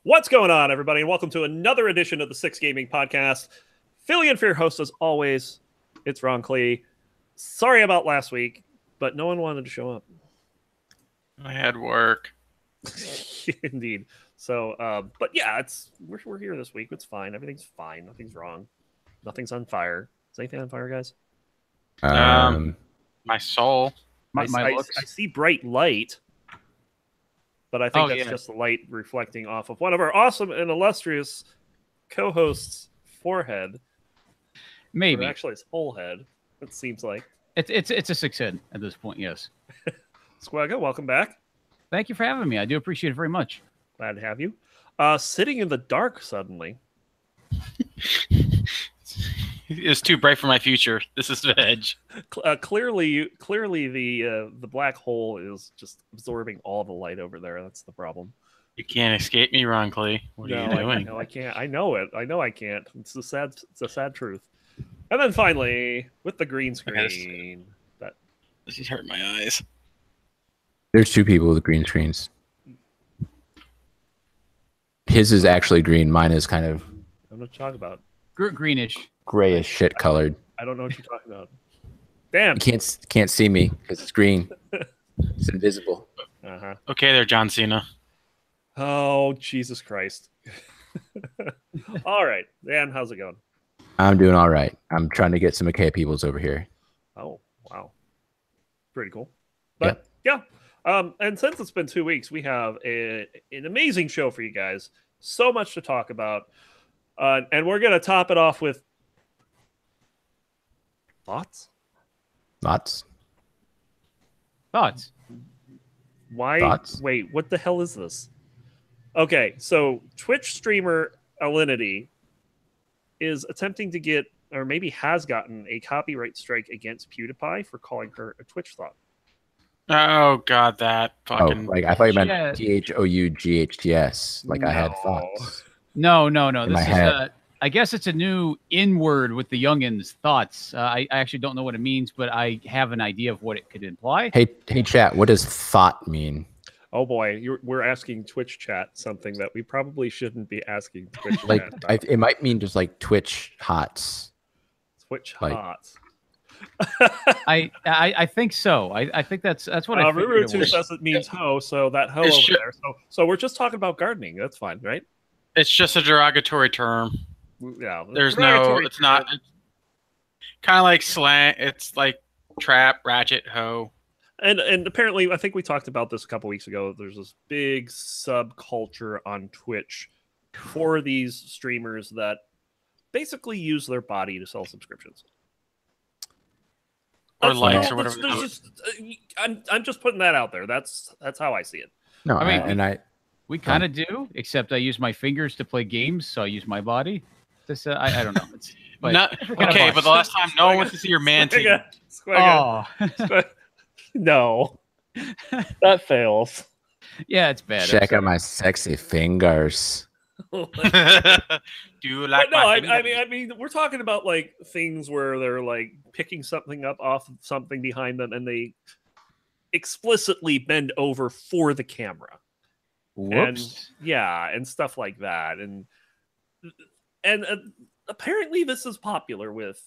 What's going on, everybody, and welcome to another edition of the Six Gaming Podcast. Filling in for your host, as always, it's Ron Klee. Sorry about last week, but no one wanted to show up. I had work. Indeed. So, but yeah, we're here this week. It's fine. Everything's fine. Nothing's wrong. Nothing's on fire. Is anything on fire, guys? My soul. I see bright light, but I think that's just the light reflecting off of one of our awesome and illustrious co-hosts' forehead. Maybe. Or actually, his whole head. It seems like it's a 6 head at this point. Yes. Squagga, welcome back. Thank you for having me. I do appreciate it very much. Glad to have you. Sitting in the dark suddenly. It's too bright for my future. This is Veg. Clearly, the black hole is just absorbing all the light over there. That's the problem. You can't escape me, Ron Klee. What are you doing? No, I can't. I know it. I know I can't. It's a sad truth. And then finally, with the green screen, This is hurting my eyes. There's two people with green screens. His is actually green. Mine is kind of... I don't know what you're talking about. Greenish. Grayish shit colored. I don't know what you're talking about. Damn. You can't see me because it's green. It's invisible. Uh-huh. Okay there, John Cena. Oh, Jesus Christ. All right. Dan, how's it going? I'm doing all right. I'm trying to get some McKay Peoples over here. Oh, wow. Pretty cool. But, yeah. And since it's been 2 weeks, we have an amazing show for you guys. So much to talk about. And we're going to top it off with thoughts? Thoughts? Why? Thoughts? Wait, what the hell is this? Okay, so Twitch streamer Alinity is attempting to get, or maybe has gotten, a copyright strike against PewDiePie for calling her a Twitch thought. Oh God, that fucking. Oh, like I thought you meant THOUGHTS. Like I had thoughts. No. This is I guess it's a new in-word with the youngins. Thoughts. I actually don't know what it means, but I have an idea of what it could imply. Hey, chat. What does thought mean? Oh boy, we're asking Twitch chat something that we probably shouldn't be asking Twitch Like chat. it might mean just like Twitch hots. Twitch like, hots. I think so. I think that's what I figured it Ruru2 was. says it means hoe, so that hoe over there. So we're just talking about gardening. That's fine, right? It's just a derogatory term. Yeah. There's no. It's not. Kind of like slang. It's like trap, ratchet, hoe. And apparently, I think we talked about this a couple weeks ago. There's this big subculture on Twitch for these streamers that basically use their body to sell subscriptions. Or likes or whatever. I'm just putting that out there. That's how I see it. No, I mean, we kind of do, except I use my fingers to play games, so I use my body. This I don't know. Okay, but the last time no one wants to see your man teeth. No, that fails. Yeah, it's bad. Check out my sexy fingers. Do you like? No, I mean, we're talking about like things where they're like picking something up off of something behind them, and they explicitly bend over for the camera. Whoops. And stuff like that, and apparently this is popular with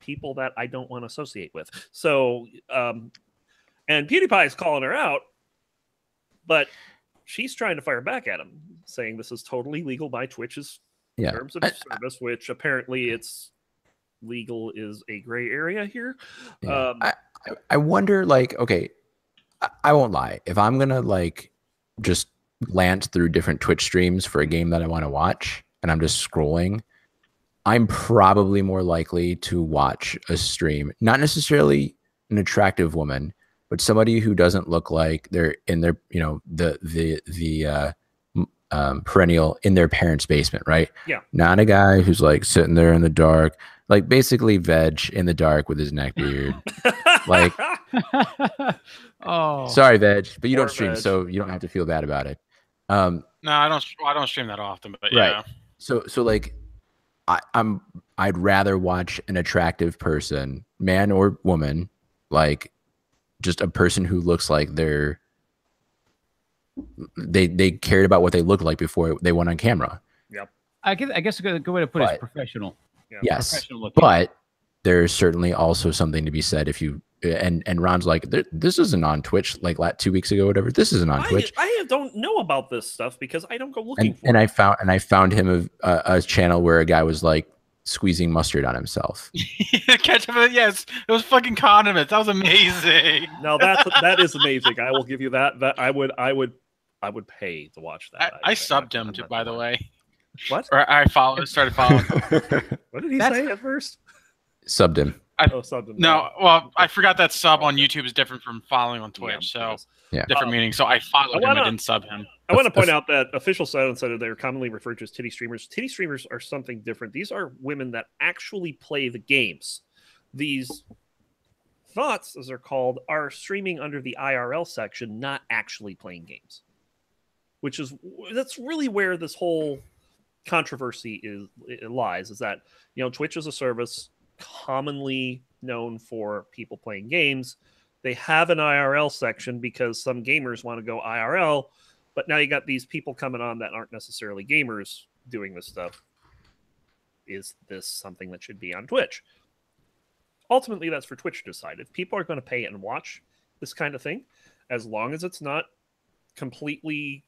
people that I don't want to associate with. So, and PewDiePie is calling her out, but she's trying to fire back at him, saying this is totally legal by Twitch's terms of service, which apparently it's legal is a gray area here. Yeah. I wonder, like, okay, I won't lie. If I'm gonna like just lance through different Twitch streams for a game that I want to watch, and I'm just scrolling, I'm probably more likely to watch a stream, not necessarily an attractive woman, but somebody who doesn't look like they're in their, you know, the perennial in their parents' basement, right? Yeah. Not a guy who's like sitting there in the dark, like basically Veg in the dark with his neck beard. Like, oh, sorry, Veg, but you don't stream, Veg. so you don't have to feel bad about it. No, I don't stream that often, but right. Yeah. So like, I'd rather watch an attractive person, man or woman, like just a person who looks like they're they cared about what they looked like before they went on camera. I guess a good way to put it is professional. Yeah. Yes, Professional looking. but there's certainly also something to be said if you and Ron's like, this isn't on Twitch like 2 weeks ago, whatever. This isn't on Twitch. I don't know about this stuff because I don't go looking for And it. I found him a channel where a guy was like squeezing mustard on himself. Ketchup, yes, it was fucking condiments. That was amazing. No, that is amazing. I will give you that. That I would pay to watch that. I subbed him, by the way. What? Or I started following him. What did he say at first? Subbed him. Subbed him. No, well, I forgot that sub on YouTube is different from following on Twitch, Yeah, so Yeah. different meaning. So I followed him, I didn't sub him. I want to point out that official silence that they're commonly referred to as titty streamers. Titty streamers are something different. These are women that actually play the games. These thoughts, as they're called, are streaming under the IRL section, not actually playing games. That's really where this whole controversy lies. Is that Twitch is a service commonly known for people playing games. They have an IRL section because some gamers want to go IRL, but now you got these people coming on that aren't necessarily gamers doing this stuff. Is this something that should be on Twitch? Ultimately, that's for Twitch to decide. If people are going to pay and watch this kind of thing, as long as it's not completely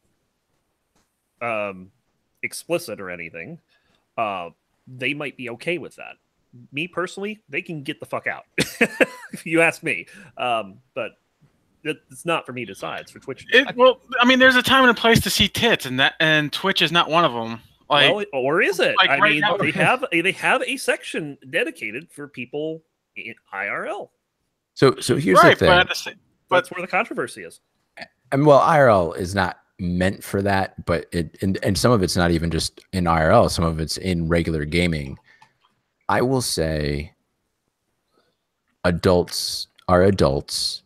explicit or anything, they might be okay with that. Me personally, they can get the fuck out. If you ask me, but it's not for me to decide. It's for Twitch. Well, I mean, there's a time and a place to see tits, and Twitch is not one of them. Like, well, or is it? Like I right mean, now- they have a section dedicated for people in IRL. So here's right, the thing. but at the same, That's where the controversy is. And well, IRL is not meant for that, but and some of it's not even just in IRL. Some of it's in regular gaming. I will say adults are adults,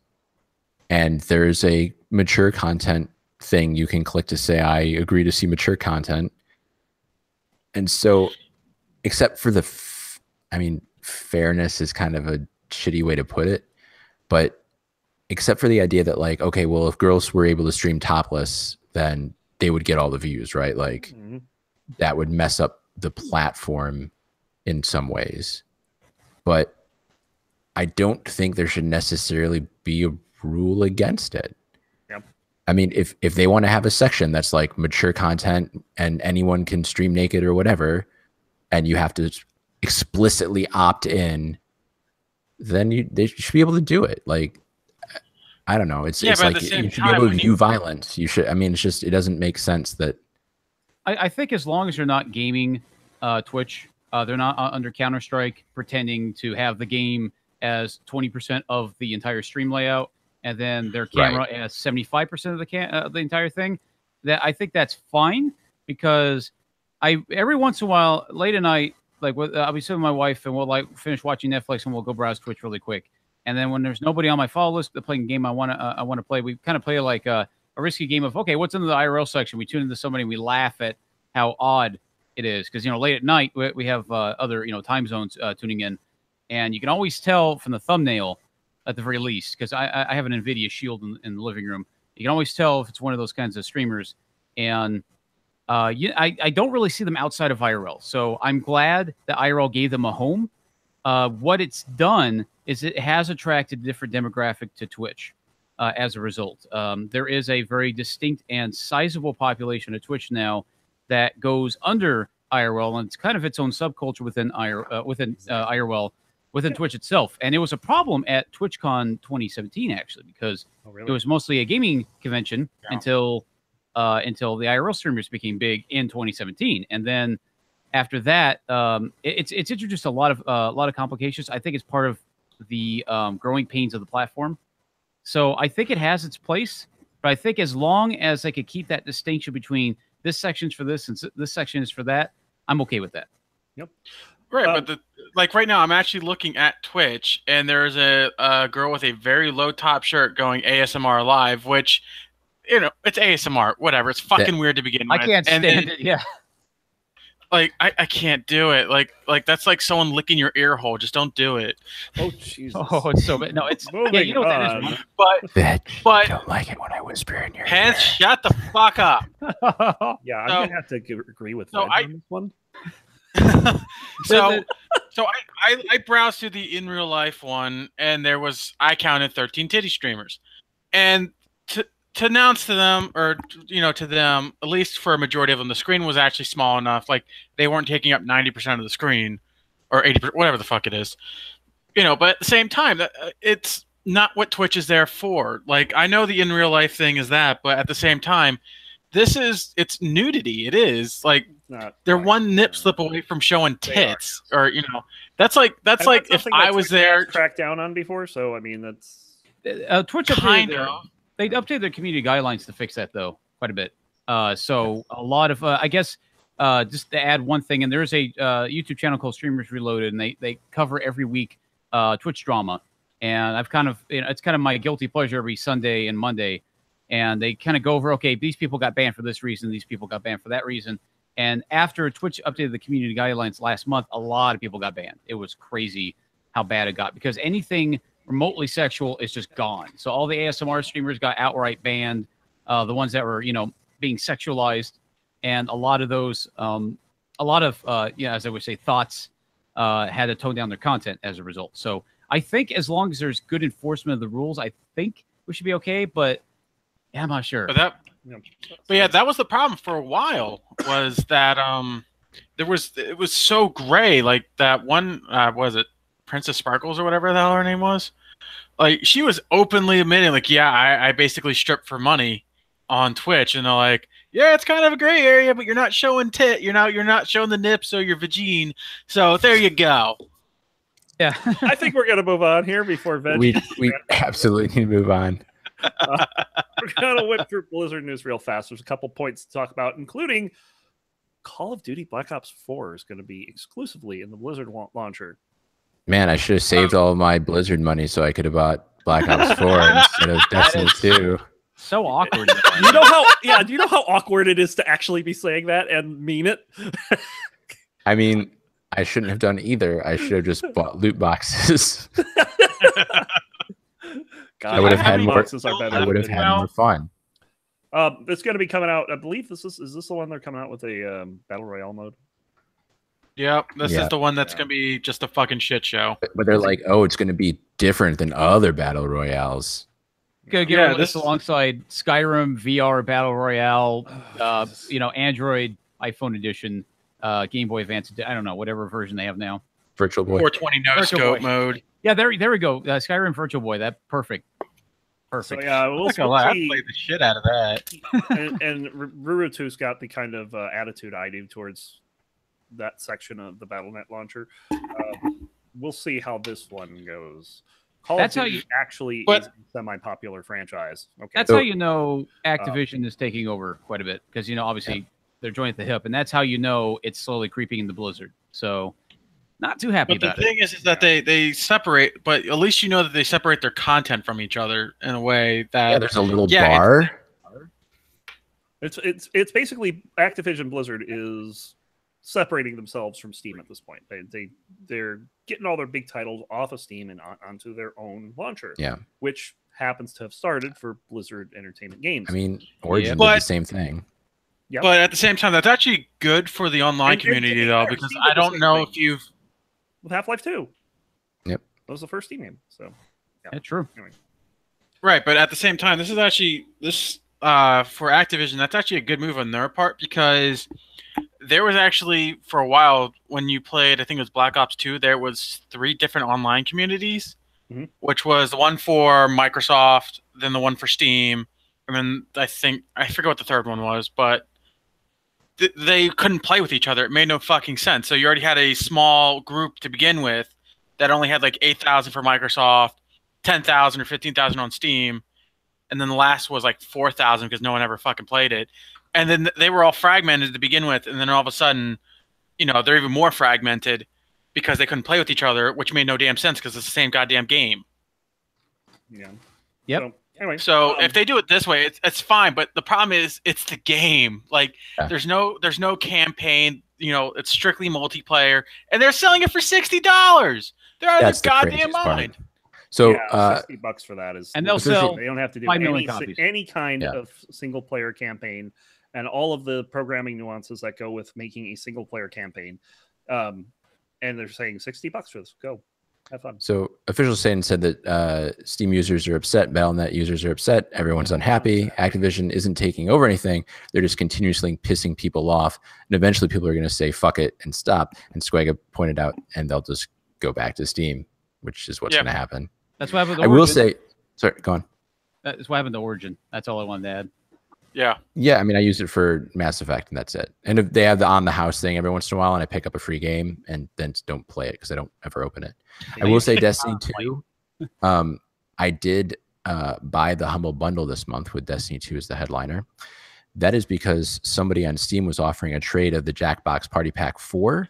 and there's a mature content thing you can click to say, I agree to see mature content. And so, except for fairness is kind of a shitty way to put it, but except for the idea that like, okay, well, if girls were able to stream topless, then they would get all the views, right? Like that would mess up the platform in some ways. But I don't think there should necessarily be a rule against it. Yep. I mean, if they want to have a section that's like mature content and anyone can stream naked or whatever, and you have to explicitly opt in, then they should be able to do it. Like, I don't know. It's like you should be able to view violence. You should. I mean, it doesn't make sense that. I think as long as you're not gaming Twitch, they're not under Counter-Strike pretending to have the game as 20% of the entire stream layout, and then their camera as 75% of the entire thing. That I think that's fine, because every once in a while, late at night, like I'll be sitting with my wife and we'll like finish watching Netflix and we'll go browse Twitch really quick. And then when there's nobody on my follow list playing a game I want to play, we kind of play like a risky game of, okay, what's in the IRL section? We tune into somebody and we laugh at how odd it is, because late at night we have other time zones tuning in, and you can always tell from the thumbnail at the very least, because I have an NVIDIA Shield in the living room. You can always tell if it's one of those kinds of streamers, and I don't really see them outside of IRL. So I'm glad that IRL gave them a home. What it's done is it has attracted a different demographic to Twitch as a result. There is a very distinct and sizable population of Twitch now that goes under IRL, and it's kind of its own subculture within IRL, within Twitch itself. And it was a problem at TwitchCon 2017, actually, because it was mostly a gaming convention until the IRL streamers became big in 2017. And then after that, it's introduced a lot of complications. I think it's part of the growing pains of the platform. So I think it has its place, but I think as long as they could keep that distinction between this section's for this and this section is for that, I'm okay with that. Yep. Right, but right now I'm actually looking at Twitch, and there's a girl with a very low top shirt going ASMR live, which, it's ASMR, whatever. It's fucking weird to begin with. I can't stand it. Yeah. like I can't do it. Like that's like someone licking your ear hole. Just don't do it. Oh Jesus! Oh, it's so bad. No, it's yeah. You know what that is. But don't like it when I whisper in your Hans, ear. shut the fuck up. Yeah, I'm So- gonna have to agree with so Veg on this one. so I browsed through the in real life one, and I counted 13 titty streamers, and to announce to them, or to them, at least for a majority of them, the screen was actually small enough, like they weren't taking up 90% of the screen or 80%, whatever the fuck it is, but at the same time, it's not what Twitch is there for. Like, I know the in real life thing is that, but at the same time, it's nudity. It is like they're one nip slip away from showing tits, or that's like if I was there. Cracked down on before, so I mean that's Twitch they updated their community guidelines to fix that though quite a bit. So a lot of I guess just to add one thing, and there's a YouTube channel called Streamers Reloaded, and they cover every week Twitch drama, and I've kind of it's kind of my guilty pleasure every Sunday and Monday. And they kind of go over, okay, these people got banned for this reason, these people got banned for that reason. And after Twitch updated the community guidelines last month, a lot of people got banned. It was crazy how bad it got, because anything remotely sexual is just gone. So all the ASMR streamers got outright banned, the ones that were, being sexualized. And a lot of those, as I would say, thoughts had to tone down their content as a result. So I think as long as there's good enforcement of the rules, I think we should be okay. But yeah, I'm not sure. But that was the problem for a while. Was that it was so gray. Like that one, was it Princess Sparkles or whatever the hell her name was? Like she was openly admitting, like, yeah, I basically stripped for money on Twitch, and they're like, yeah, it's kind of a gray area, but you're not showing you're not showing the nips or your vagine. So there you go. Yeah, I think we're gonna move on here before Veg. We absolutely need to move on. We're gonna whip through Blizzard news real fast. There's a couple points to talk about, including Call of Duty Black Ops 4 is going to be exclusively in the Blizzard launcher. Man, I should have saved all of my Blizzard money so I could have bought Black Ops 4 instead of Destiny 2. So awkward. Do you know how awkward it is to actually be saying that and mean it? I mean, I shouldn't have done either. I should have just bought loot boxes. God, I would have had more. boxes are better. I would have had more fun. It's going to be coming out. I believe is this the one they're coming out with a battle royale mode? Yep, this is the one that's going to be just a fucking shit show. But they're like, oh, it's going to be different than other battle royales. Gonna get this alongside Skyrim VR Battle Royale, Android, iPhone edition, Game Boy Advance. I don't know, whatever version they have now. Virtual Boy. 420 no scope mode. Yeah, there we go. Skyrim Virtual Boy. That perfect. So yeah, I played the shit out of that. and Rurutu's got the kind of attitude I do towards that section of the Battle.net launcher. We'll see how this one goes. Call of Duty actually is a semi-popular franchise. Okay, that's how you know Activision is taking over quite a bit, because obviously they're joined at the hip, and that's how you know it's slowly creeping into Blizzard. So. Not too happy about it. But the thing is that they separate, but at least you know that they separate their content from each other in a way that there's a little bar. It's basically Activision Blizzard is separating themselves from Steam at this point. They're getting all their big titles off of Steam and onto their own launcher. Yeah, which happens to have started for Blizzard Entertainment Games. I mean, Origin did the same thing. Yep. But at the same time, that's actually good for the online community, though, because I don't know if you've. With Half-Life 2. Yep. That was the first Steam game. So, yeah, true. Anyway. Right, but at the same time, for Activision, that's actually a good move on their part, because there was actually, for a while, when you played, I think it was Black Ops 2, there was 3 different online communities, which was the one for Microsoft, then the one for Steam, and then I forget what the third one was, but they couldn't play with each other. It made no fucking sense. So you already had a small group to begin with that only had like 8,000 for Microsoft, 10,000 or 15,000 on Steam, and then the last was like 4,000 because no one ever fucking played it. And then they were all fragmented to begin with, and then all of a sudden, they're even more fragmented because they couldn't play with each other, which made no damn sense because it's the same goddamn game. Yeah. Yep. So, anyway, if they do it this way, it's fine. But the problem is, it's the game. Like, there's no campaign. it's strictly multiplayer, and they're selling it for $60. They're out of That's their the goddamn craziest part. mind. So yeah, $60 for that is, And they'll sell they don't have to do 5 million copies. any kind Yeah. of single player campaign, and all of the programming nuances that go with making a single player campaign. And they're saying $60 for this. Go. Have fun. So official statement said that Steam users are upset, Battle.net users are upset, everyone's unhappy. Activision isn't taking over anything. They're just continuously pissing people off. And eventually people are going to say, fuck it, and stop. And Swagga pointed out, and they'll just go back to Steam, which is what's going to happen. That's what happened to I will Origin. say, sorry, go on. That's what happened to Origin. That's all I wanted to add. Yeah. Yeah, I mean, I use it for Mass Effect, and that's it. And if they have the on the house thing every once in a while, and I pick up a free game and then don't play it because I don't ever open it. I will say Destiny 2. I did buy the Humble Bundle this month with Destiny 2 as the headliner. That is because somebody on Steam was offering a trade of the Jackbox Party Pack 4,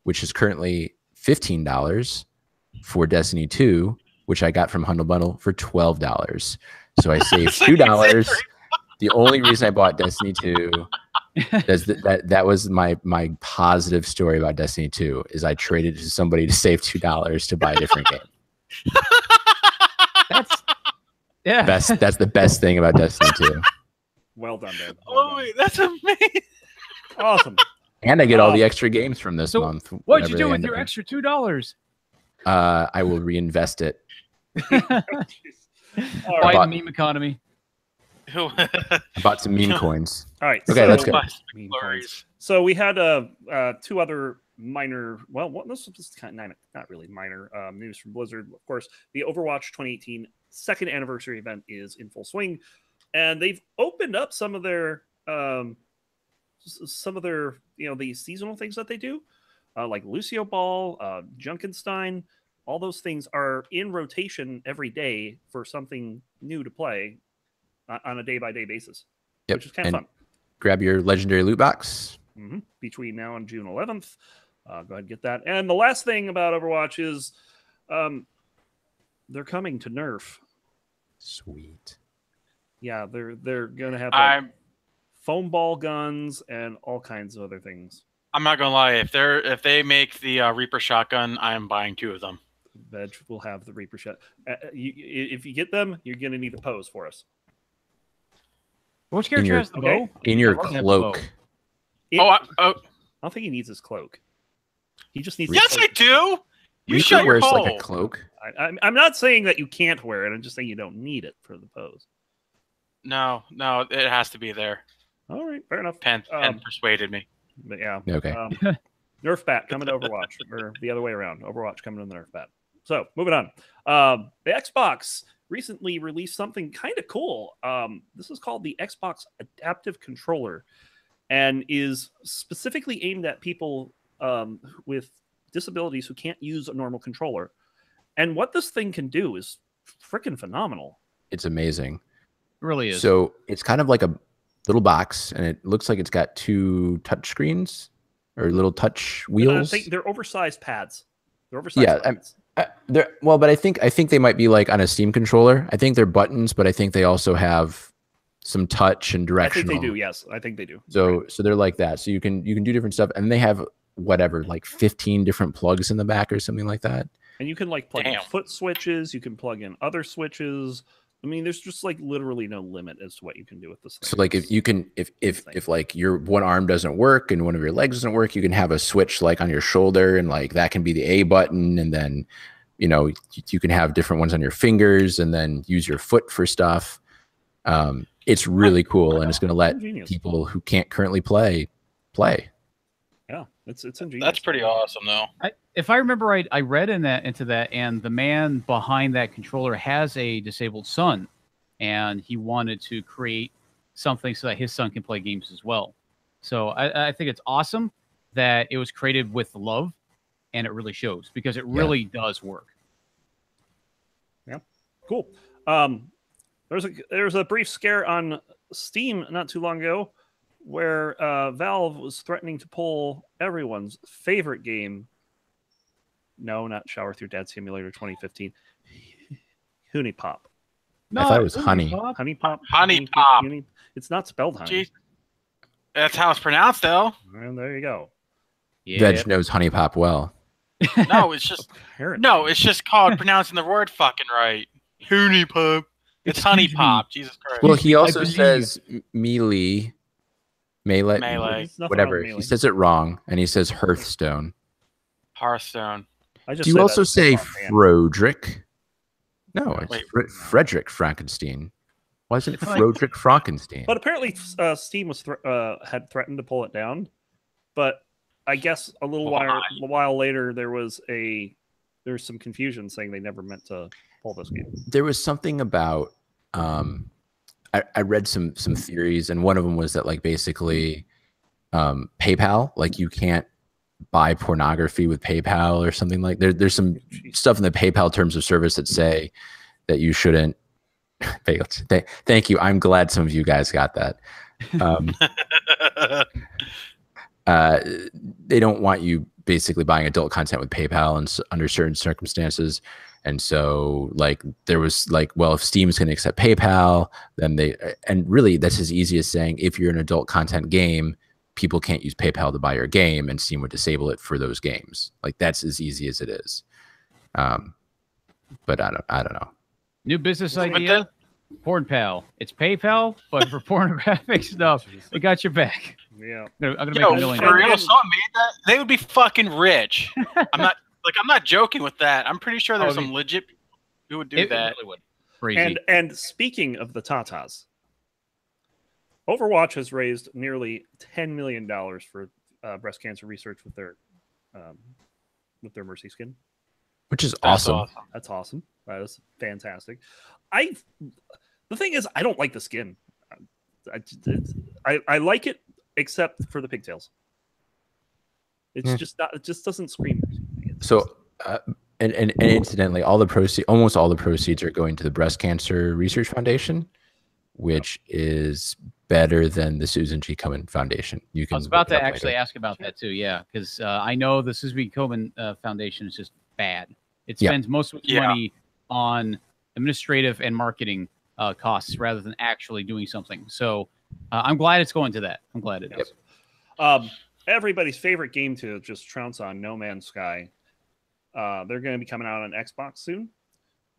which is currently $15 for Destiny 2, which I got from Humble Bundle for $12. So I saved $2. The only reason I bought Destiny 2 that was my positive story about Destiny 2 is I traded to somebody to save $2 to buy a different game. That's the best thing about Destiny 2. Well done, Ben. Oh, wait, that's amazing. Awesome. And I get all the extra games from this month. What'd you do with your extra $2? I will reinvest it. Buy the meme economy. I bought some meme coins. All right. Okay, let's go. Meme coins. So we had two other minor, well, this was kind of not really minor news from Blizzard. Of course, the Overwatch 2018 second anniversary event is in full swing, and they've opened up some of their the seasonal things that they do, like Lucio Ball, Junkenstein. All those things are in rotation every day for something new to play on a day-by-day basis, which is kind of fun. Grab your legendary loot box. Between now and June 11th. Go ahead and get that. And the last thing about Overwatch is they're coming to Nerf. Sweet. Yeah, they're going to have foam ball guns and all kinds of other things. I'm not going to lie. If they make the Reaper shotgun, I'm buying 2 of them. Veg will have the Reaper shot. If you get them, you're going to need a pose for us. Which character has the bow? In your cloak. I don't think he needs his cloak. He just needs. Yes, I do. You should wear hole. like a cloak. I'm not saying that you can't wear it. I'm just saying you don't need it for the pose. No, it has to be there. All right, fair enough. Pen persuaded me. But yeah. Okay. Nerf bat coming to Overwatch, or the other way around. Overwatch coming to the Nerf bat. So moving on. The Xbox recently released something kind of cool. This is called the Xbox Adaptive Controller, and is specifically aimed at people with disabilities who can't use a normal controller. And what this thing can do is freaking phenomenal. It's amazing. It really is. So it's kind of like a little box, and it looks like it's got 2 touch screens or little touch wheels. I think they're oversized pads. They're oversized pads. But I think they might be like on a Steam controller. I think they're buttons, but I think they also have some touch and directional. I think they do. Yes, I think they do. So they're like that. So you can do different stuff, and they have like 15 different plugs in the back or something like that. And you can like plug in foot switches. You can plug in other switches. I mean, there's just like literally no limit as to what you can do with this thing. So like if like your one arm doesn't work and one of your legs doesn't work, you can have a switch like on your shoulder, and like that can be the A button, and then you can have different ones on your fingers, and then use your foot for stuff. It's really cool, and it's going to let people who can't currently play. Yeah, it's ingenious. That's pretty awesome, though. If I remember right, I read into that, and the man behind that controller has a disabled son, and he wanted to create something so that his son can play games as well. So I think it's awesome that it was created with love, and it really shows, because it really does work. Yeah, cool. There's a brief scare on Steam not too long ago where Valve was threatening to pull everyone's favorite game. No, not Shower Through Dad Simulator 2015. Honey Pop. No, I thought it was Honey. Honey Pop. Honey Pop. It's not spelled honey. Jeez. That's how it's pronounced, though. And there you go. Veg knows honey pop well. No, it's just Apparently. it's just called pronouncing the word fucking right. Honey pop. It's honey Excuse me. pop. Jesus Christ. Well, he also believe- says melee, Melee. There's nothing wrong whatever. with He melee. says it wrong, and he says Hearthstone. Hearthstone. I just Do you said also that say offhand. Frodrick? No, it's Wait. Frederick Frankenstein. Why isn't it It's like- Frodrick Frankenstein? But apparently, Steam was had threatened to pull it down. But I guess a while later, there was some confusion saying they never meant to pull this game. There was something about I read some theories, and one of them was that like basically PayPal, like you can't buy pornography with PayPal or something like there's some stuff in the PayPal terms of service that say that you shouldn't. Thank you. I'm glad some of you guys got that. They don't want you basically buying adult content with PayPal and under certain circumstances. And so like there was like, well, if Steam's going to accept PayPal, then and really that's as easy as saying, if you're an adult content game, people can't use PayPal to buy your game, and Steam would disable it for those games. Like that's as easy as it is. But I don't know. New business But idea. Porn Pal. It's PayPal, but for pornographic stuff, we got your back. Yeah. I'm gonna make Yo, $1 million. for real, someone made that? They would be fucking rich. I'm not joking with that. I'm pretty sure there's some legit people who would do It that. really would. Crazy. And speaking of the Tatas, Overwatch has raised nearly $10 million for breast cancer research with their Mercy skin. Which is That's awesome. That's awesome. That is fantastic. The thing is, I don't like the skin. I like it except for the pigtails. It's just not. It just doesn't scream. So, and incidentally, almost all the proceeds are going to the Breast Cancer Research Foundation, which is better than the Susan G. Komen Foundation. You can. I was about look to it up actually later. ask about that too. Yeah, because I know the Susan B. Komen Foundation is just bad. It Yeah. spends most of its money on administrative and marketing costs rather than actually doing something. So I'm glad it's going to that. I'm glad it is. Everybody's favorite game to just trounce on, No Man's Sky. They're going to be coming out on Xbox soon.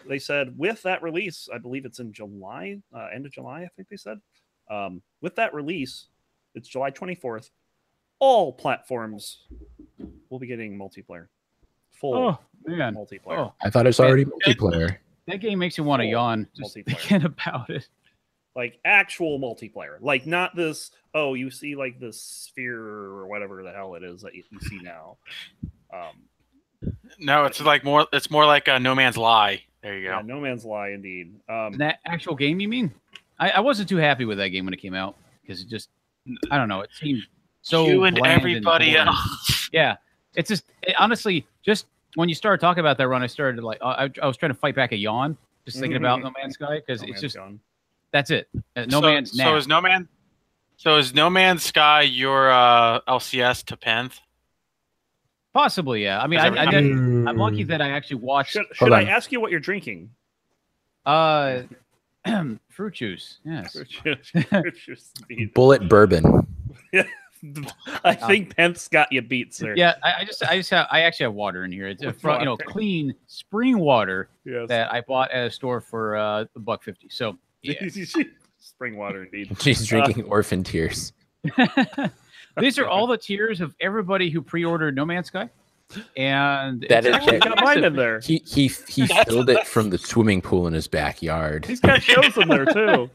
They said with that release, I believe it's in July, end of July, I think they said. With that release, it's July 24th. All platforms will be getting multiplayer. Full Oh man, multiplayer. oh, I thought it's already multiplayer. that game makes you want to Oh, yawn just multiplayer. thinking about it. Like actual multiplayer. Like not this, oh, you see like this sphere or whatever the hell it is that you see now. No, it's more like a No Man's Lie. There you go. Yeah, No Man's Lie indeed. That actual game, you mean? I wasn't too happy with that game when it came out because it just, I don't know, it seemed so you and bland everybody boring. else. Yeah, it's just honestly, just when you started talking about that run, I started like I was trying to fight back a yawn just thinking about No Man's Sky because No it's Man's just Gone. that's it. No Man's So now. is No Man's Sky your LCS to Penth? Possibly, yeah. I mean, Is I'm lucky that I actually watched Should I on. ask you what you're drinking? fruit juice. Yes. Bullet bourbon. I think Pence got you beat, sir. Yeah, I actually have water in here. It's clean spring water Yes. that I bought at a store for $1.50. So yeah. Spring water, indeed. She's drinking orphan tears. These are all the tiers of everybody who pre-ordered No Man's Sky, and That it's is- actually Got mine in there. He filled it from the swimming pool in his backyard. He's got shows in there too.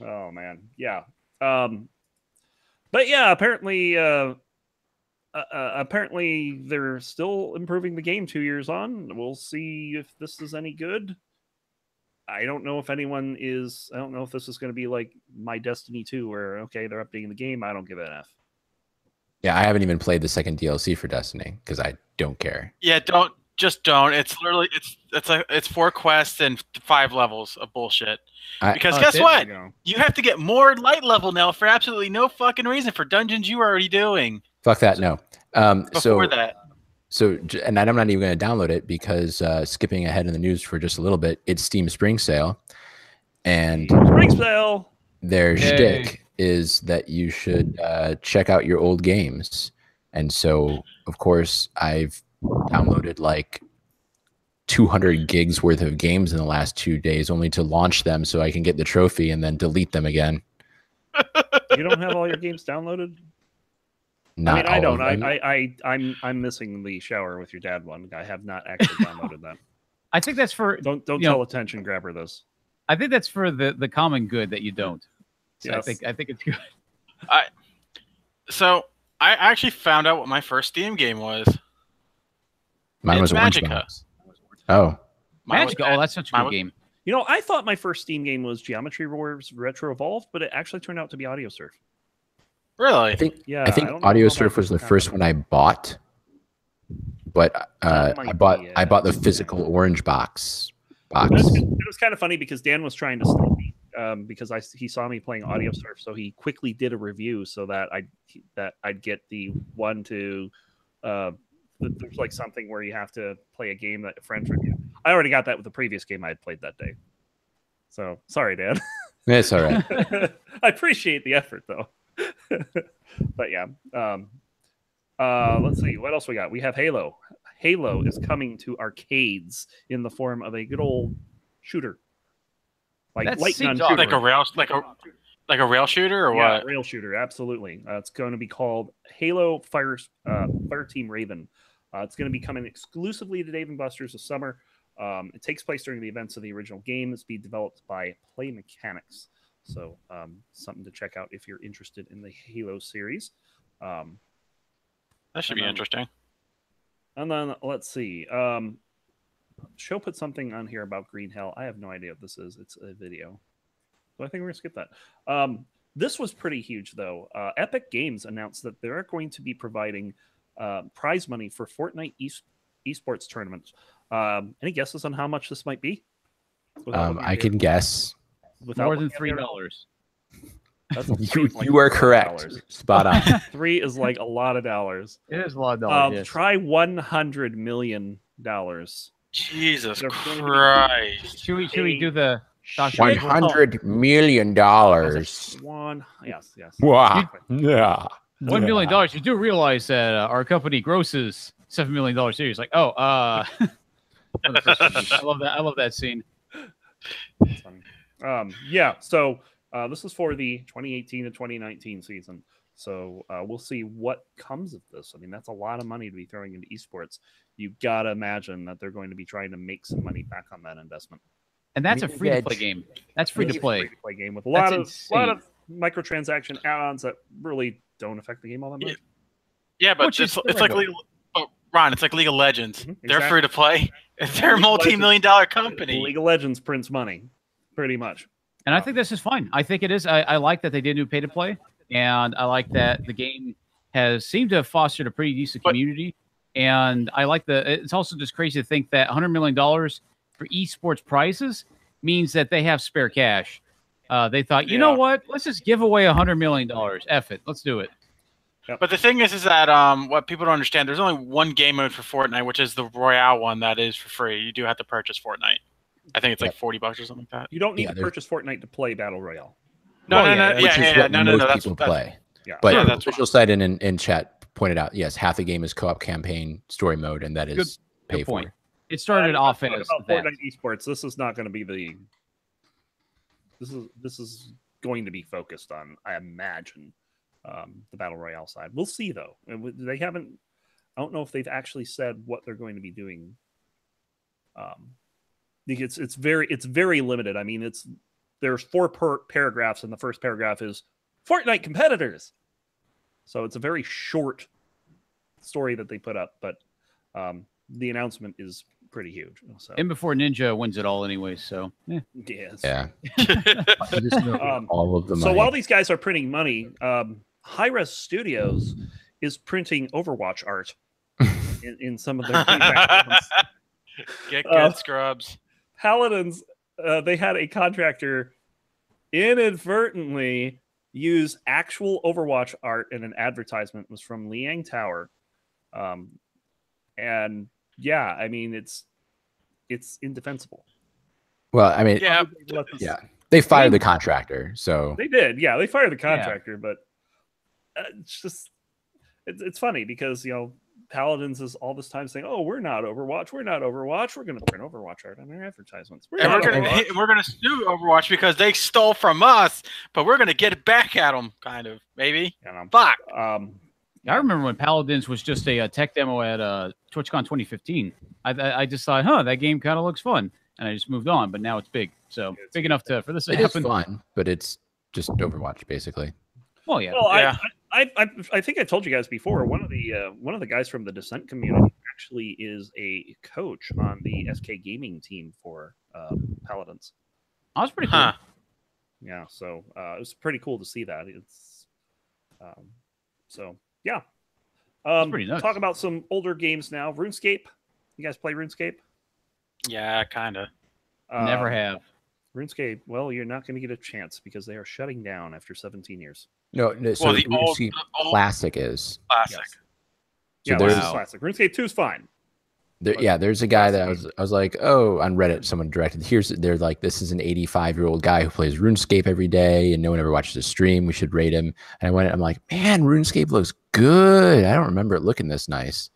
Oh man, yeah. But yeah, apparently they're still improving the game 2 years on. We'll see if this is any good. I don't know if anyone is. I don't know if this is going to be like My Destiny 2, where okay, they're updating the game. I don't give an F. Yeah, I haven't even played the second DLC for Destiny because I don't care. Yeah, don't. It's literally it's 4 quests and 5 levels of bullshit. Because Oh, guess shit. what? There you go. You have to get more light level now for absolutely no fucking reason for dungeons you were already doing Fuck that, no. before that. And I'm not even going to download it because skipping ahead in the news for just a little bit, it's Steam Spring Sale, and Spring sale. their Yay. shtick is that you should check out your old games And so, of course, I've downloaded like 200 gigs worth of games in the last 2 days only to launch them so I can get the trophy and then delete them again. You don't have all your games downloaded? Not I all don't. of them. I'm missing the shower with your dad one. I have not actually downloaded that. I think that's for Don't you tell know, attention grabber this. I think that's for the common good that you don't. So Yes. I think it's good. So I actually found out what my first Steam game was. Mine was It's Orange Magicka. Box. Oh, Mine was Magic. Oh, that's such a mine good was- game. You know, I thought my first Steam game was Geometry Wars Retro Evolved, but it actually turned out to be Audio Surf. Really? I think Yeah, I think don't know Audio how Surf that was the happened. first one I bought, but That I might bought be, I bought the physical Orange box. It was kind of funny because Dan was trying to stop me because he saw me playing Audio Surf, so he quickly did a review so that I'd get the one to there's like something where you have to play a game that a friend reviewed. I already got that with the previous game I had played that day. So sorry, Dan. It's all right. I appreciate the effort though. But yeah. Let's see what else we got. We have Halo. Halo is coming to arcades in the form of a good old shooter, like That light gun seems shooter. like a rail shooter or Yeah, what? rail shooter, absolutely. It's going to be called Halo Fire Team Raven. It's going to be coming exclusively to Dave & Buster's this summer. It takes place during the events of the original game. It's being developed by Play Mechanics. So something to check out if you're interested in the Halo series. That should and be then- interesting. And then let's see. Show put something on here about Green Hell. I have no idea what this is. It's a video. So I think we're gonna skip that. This was pretty huge though. Epic Games announced that they're going to be providing prize money for Fortnite esports tournaments. Any guesses on how much this might be? I can guess. More than $3. You are correct. Spot on. $3 is like a lot of dollars. It is a lot of dollars. Yes. Try $100 million. Jesus They're going to be- Christ. Should we do the Dr. $100 million. One. Yes. Wow. Yeah. $1 million. You do realize that our company grosses $7 million a year. It's like, oh, I love that. I love that scene. That's funny. Yeah. So this is for the 2018 to 2019 season. So we'll see what comes of this. I mean, that's a lot of money to be throwing into esports. You gotta imagine that they're going to be trying to make some money back on that investment. And that's a Leading free to play edge. game. That's free It's to a play. free-to-play game with a lot That's of microtransaction add-ons that really don't affect the game all that much. Yeah, but Which is it's still like Ron, it's like League of Legends. Mhm, They're exactly. free to play. They're a multi-million-dollar company. League of Legends prints money, pretty much. And I think this is fine. I think it is. I like that they did do pay to play, and I like that the game has seemed to have fostered a pretty decent community. And I like it's also just crazy to think that $100 million for esports prizes means that they have spare cash. They thought, you know what? Let's just give away $100 million. F it. Let's do it. But the thing is that what people don't understand, there's only one game mode for Fortnite, which is the Royale one that is for free. You do have to purchase Fortnite. I think it's like $40 or something like that. You don't need Yeah, to there's- purchase Fortnite to play Battle Royale. No, no, yeah, no, which yeah, Which is yeah, what no, no, most no. That's people that's- play. Yeah. But Yeah, the that's official site in chat pointed out, yes, half the game is co-op campaign story mode, and that is Good pay point. for. It started I'm off talking as about that. Fortnite esports. This is not going to be the. This is going to be focused on, I imagine, the battle royale side. We'll see though. They haven't. I don't know if they've actually said what they're going to be doing. I think it's very limited. I mean, there's 4 paragraphs, and the first paragraph is Fortnite competitors. So it's a very short story that they put up, but the announcement is pretty huge. So And before Ninja wins it all anyway. So, yes. Yeah. I just know all of the So money. while these guys are printing money, Hi-Res Studios is printing Overwatch art in some of their game backgrounds. Get good, scrubs. Paladins, they had a contractor inadvertently use actual Overwatch art in an advertisement. It was from Liang Tower. And yeah, I mean, it's indefensible. Well, I mean, Yeah, yeah, they fired the contractor, so They did. Yeah, they fired the contractor, but it's just it's funny because Paladins is all this time saying, "Oh, we're not Overwatch. We're not Overwatch. We're going to print Overwatch art on their advertisements. And we're gonna sue Overwatch because they stole from us, but we're gonna get it back at them, kind of, maybe. Fuck. I remember when Paladins was just a tech demo at TwitchCon 2015. I just thought, that game kind of looks fun, and I just moved on. But now it's big, so it's big enough for this to happen. It's fun, but it's just Overwatch, basically. Well, yeah. Well, yeah. I think I told you guys before. One of the guys from the Descent community actually is a coach on the SK Gaming team for Paladins. Oh, that's pretty cool. Yeah, so it was pretty cool to see that. It's so yeah. Pretty nuts. Talk about some older games now. RuneScape. You guys play RuneScape? Yeah, kind of. Never have. RuneScape. Well, you're not going to get a chance because they are shutting down after 17 years. No, so the RuneScape Classic is. Classic. So Yes. this is classic. RuneScape 2 is fine. There's a guy that I was like, on Reddit, someone directed. They're like, this is an 85-year-old guy who plays RuneScape every day, and no one ever watches his stream. We should rate him. And I'm like, man, RuneScape looks good. I don't remember it looking this nice.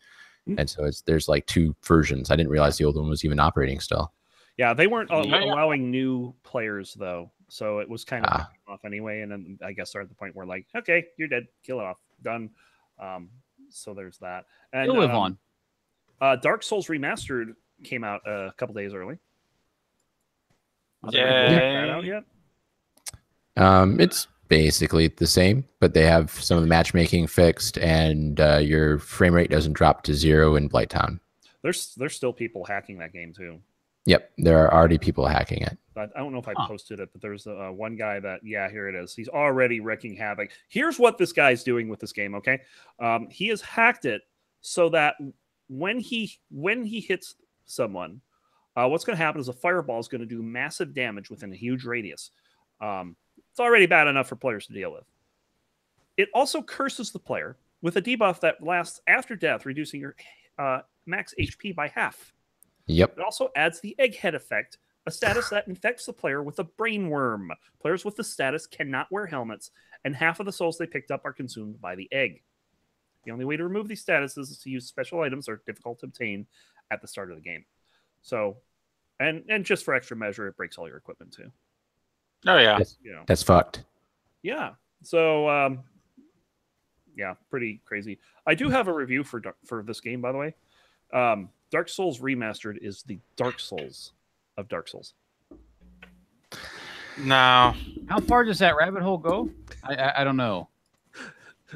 And so there's like 2 versions. I didn't realize the old one was even operating still. Yeah, they weren't allowing new players though, so it was kind of off anyway. And then I guess they're at the point where like, okay, you're dead, kill it off, done. So there's that. And You'll live on. Dark Souls Remastered came out a couple days early. Yeah. That out yet? It's basically the same, but they have some of the matchmaking fixed, and your frame rate doesn't drop to 0 in Blighttown. There's still people hacking that game too. Yep, there are already people hacking it. I don't know if I posted it, but there's one guy that, here it is. He's already wreaking havoc. Here's what this guy's doing with this game, okay? He has hacked it so that when he hits someone, what's going to happen is a fireball is going to do massive damage within a huge radius. It's already bad enough for players to deal with. It also curses the player with a debuff that lasts after death, reducing your max HP by half. Yep. It also adds the egghead effect, a status that infects the player with a brain worm. Players with the status cannot wear helmets, and half of the souls they picked up are consumed by the egg. The only way to remove these statuses is to use special items that are difficult to obtain at the start of the game. So, and just for extra measure, it breaks all your equipment too. Oh yeah, that's fucked. Yeah. So, pretty crazy. I do have a review for this game, by the way. Dark Souls Remastered is the Dark Souls of Dark Souls. No. How far does that rabbit hole go? I don't know.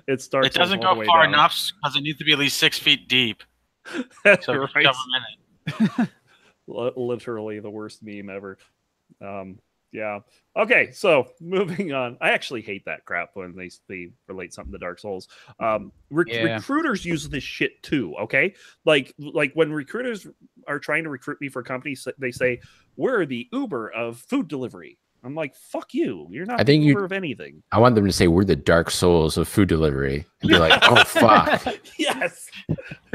It's Dark Souls. It doesn't go far enough because it needs to be at least 6 feet deep. So right. a minute. Literally the worst meme ever. Yeah. Okay, so moving on. I actually hate that crap when they relate something to Dark Souls. Recruiters use this shit too, okay? Like when recruiters are trying to recruit me for companies, they say, we're the Uber of food delivery. I'm like, fuck you. You're not the Uber of anything. I want them to say, we're the Dark Souls of food delivery. And be like, oh, fuck. Yes.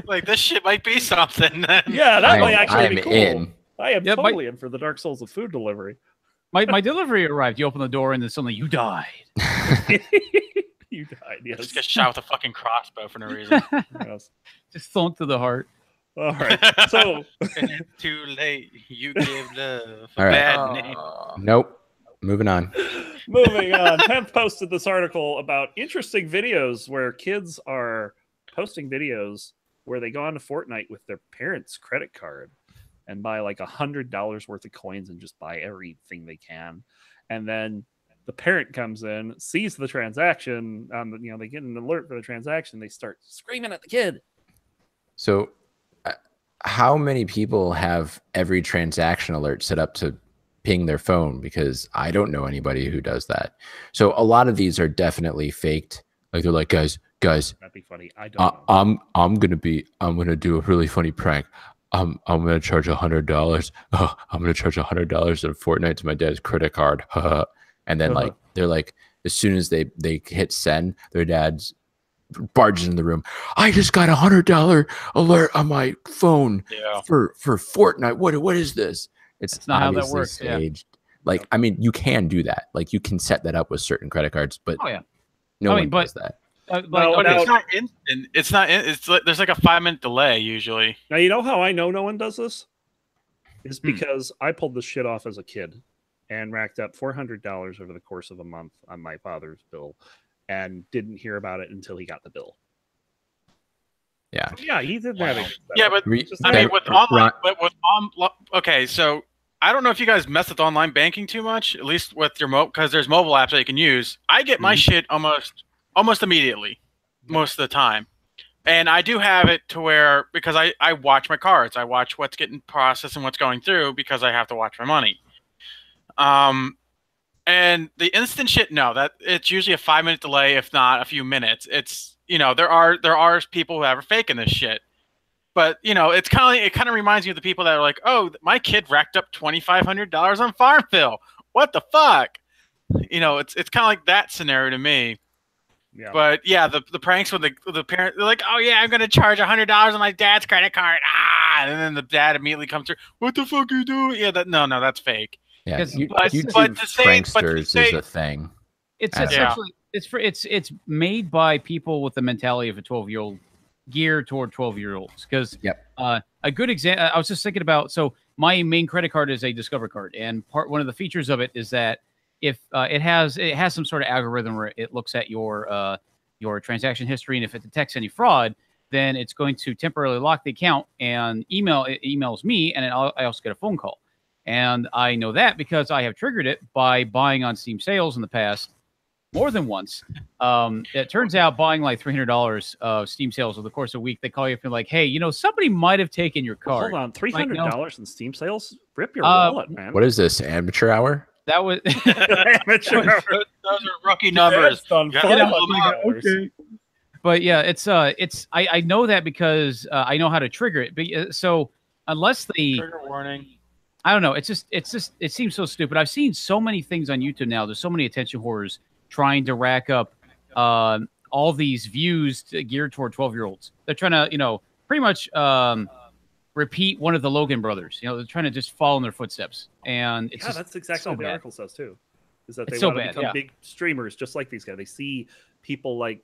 Like, this shit might be something. Yeah, that might actually be cool. In. I am totally in for the Dark Souls of food delivery. My delivery arrived. You open the door and then suddenly you died. You died, yes. Just get shot with a fucking crossbow for no reason. Yes. Just thrown to the heart. All right. So too late. You give love a All right. bad name. Nope. Moving on. Moving on. Hemp posted this article about interesting videos where kids are posting videos where they go on to Fortnite with their parents' credit card and buy like $100 worth of coins and just buy everything they can. And then the parent comes in, sees the transaction, they get an alert for the transaction, they start screaming at the kid. So how many people have every transaction alert set up to ping their phone? Because I don't know anybody who does that. So a lot of these are definitely faked. Like they're like, guys, that'd be funny. I don't know. I'm gonna do a really funny prank. I'm gonna charge $100. I'm gonna charge $100 of Fortnite to my dad's credit card. And then like they're like, as soon as they hit send, their dad's barges in the room. I just got $100 alert on my phone for Fortnite. What is this? It's not how that works. Staged. Yeah. Like, I mean, you can do that. Like, you can set that up with certain credit cards, but no one does that. Like, But okay, it's not instant. It's not. It's like, there's like a 5-minute delay usually. Now, you know how I know no one does this? Is because I pulled this shit off as a kid and racked up $400 over the course of a month on my father's bill and didn't hear about it until he got the bill. Yeah. Yeah, he didn't have it. Yeah, but I mean, with online, okay, so I don't know if you guys mess with online banking too much, at least with your because there's mobile apps that you can use. I get my shit almost immediately, most of the time. And I do have it to where, because I watch my cards, I watch what's getting processed and what's going through because I have to watch my money. And the instant shit, no, that it's usually a 5-minute delay, if not a few minutes. It's, you know, there are people who are faking this shit. But, you know, it kind of reminds me of the people that are like, oh, my kid racked up $2,500 on Farmville. What the fuck? You know, it's kind of like that scenario to me. Yeah. But yeah, the pranks with the parent, they're like, oh yeah, I'm gonna charge $100 on my dad's credit card. And then the dad immediately comes through. What the fuck are you doing? Yeah, no, that's fake. Yeah, YouTube pranksters is a thing. It's essentially it's made by people with the mentality of a 12-year-old, geared toward 12-year-olds. Because a good example, I was just thinking about. So my main credit card is a Discover card, and one of the features of it is that if it has some sort of algorithm where it looks at your transaction history, and if it detects any fraud, then it's going to temporarily lock the account and emails me, and I also get a phone call. And I know that because I have triggered it by buying on Steam sales in the past more than once. It turns out buying like $300 of Steam sales over the course of a week, they call you up and like, hey, you know, somebody might have taken your card. Hold on, $300 in Steam sales? Rip your wallet, man. What is this, amateur hour? That was amateur. Those are rookie numbers. Okay. But yeah, it's I know that because I know how to trigger it. But so unless the trigger warning, I don't know. It's just it seems so stupid. I've seen so many things on YouTube now. There's so many attention whores trying to rack up all these views geared toward 12-year-olds. They're trying to, you know, pretty much repeat one of the Logan brothers. You know, they're trying to just follow in their footsteps. And it's that's exactly what the article says too. Is that they want to become big streamers just like these guys. They see people like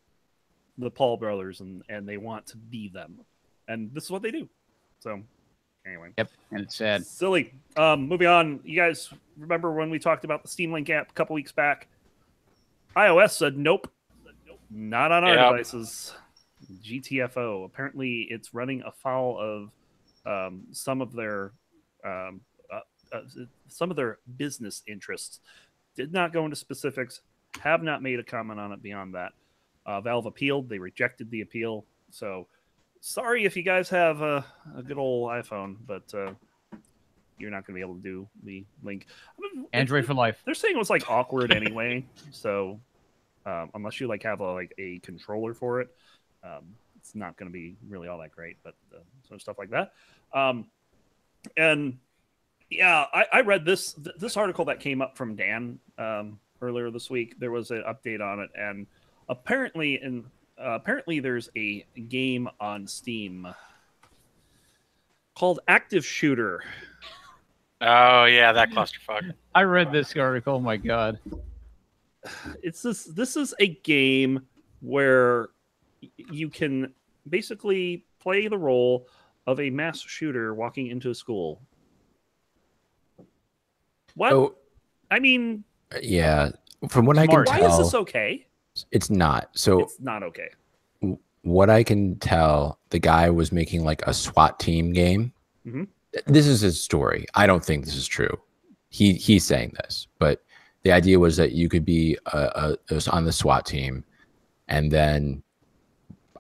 the Paul brothers and they want to be them. And this is what they do. So anyway. Yep. And it's sad. Silly. Moving on. You guys remember when we talked about the Steam Link app a couple weeks back? iOS said nope. Not on our devices. GTFO. Apparently it's running afoul of some of their business interests. Did not go into specifics. Have not made a comment on it beyond that. Valve appealed. They rejected the appeal. So sorry if you guys have a good old iPhone, but you're not going to be able to do the link. Android for life. They're saying it was like awkward anyway. So unless you like have a controller for it, it's not going to be really all that great. But some stuff like that. And yeah, I read this article that came up from Dan earlier this week. There was an update on it, and apparently there's a game on Steam called Active Shooter. Oh yeah, that clusterfuck. I read this article. Oh my god. This is a game where you can basically play the role of a mass shooter walking into a school. What? Oh, I mean, yeah. From what I can tell, why is this okay? It's not. So it's not okay. What I can tell, the guy was making like a SWAT team game. Mm-hmm. This is his story. I don't think this is true. He's saying this, but the idea was that you could be on the SWAT team, and then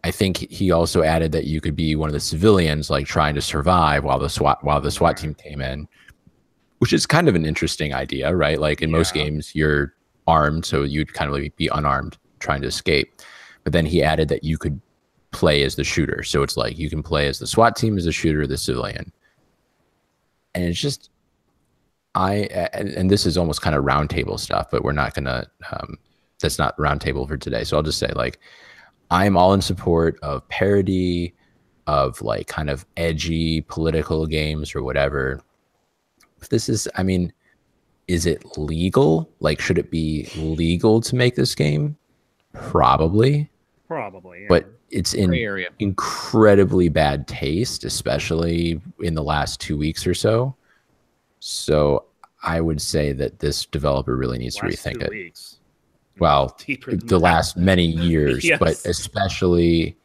I think he also added that you could be one of the civilians, like trying to survive while the SWAT team came in, which is kind of an interesting idea, right? Like in most games, you're armed, so you'd kind of be unarmed trying to escape. But then he added that you could play as the shooter, so it's like you can play as the SWAT team as the shooter, the civilian, and it's just and this is almost kind of roundtable stuff, but we're not gonna. That's not roundtable for today, so I'll just say like. I'm all in support of parody, of like kind of edgy political games or whatever. If this is, I mean, is it legal? Like, should it be legal to make this game? Probably. Probably, yeah. but it's in Gray area. incredibly bad taste, especially in the last 2 weeks or so. So I would say that this developer really needs to Last rethink 2 it. weeks. Well, Deeper than the that. last many years, Yes. but especially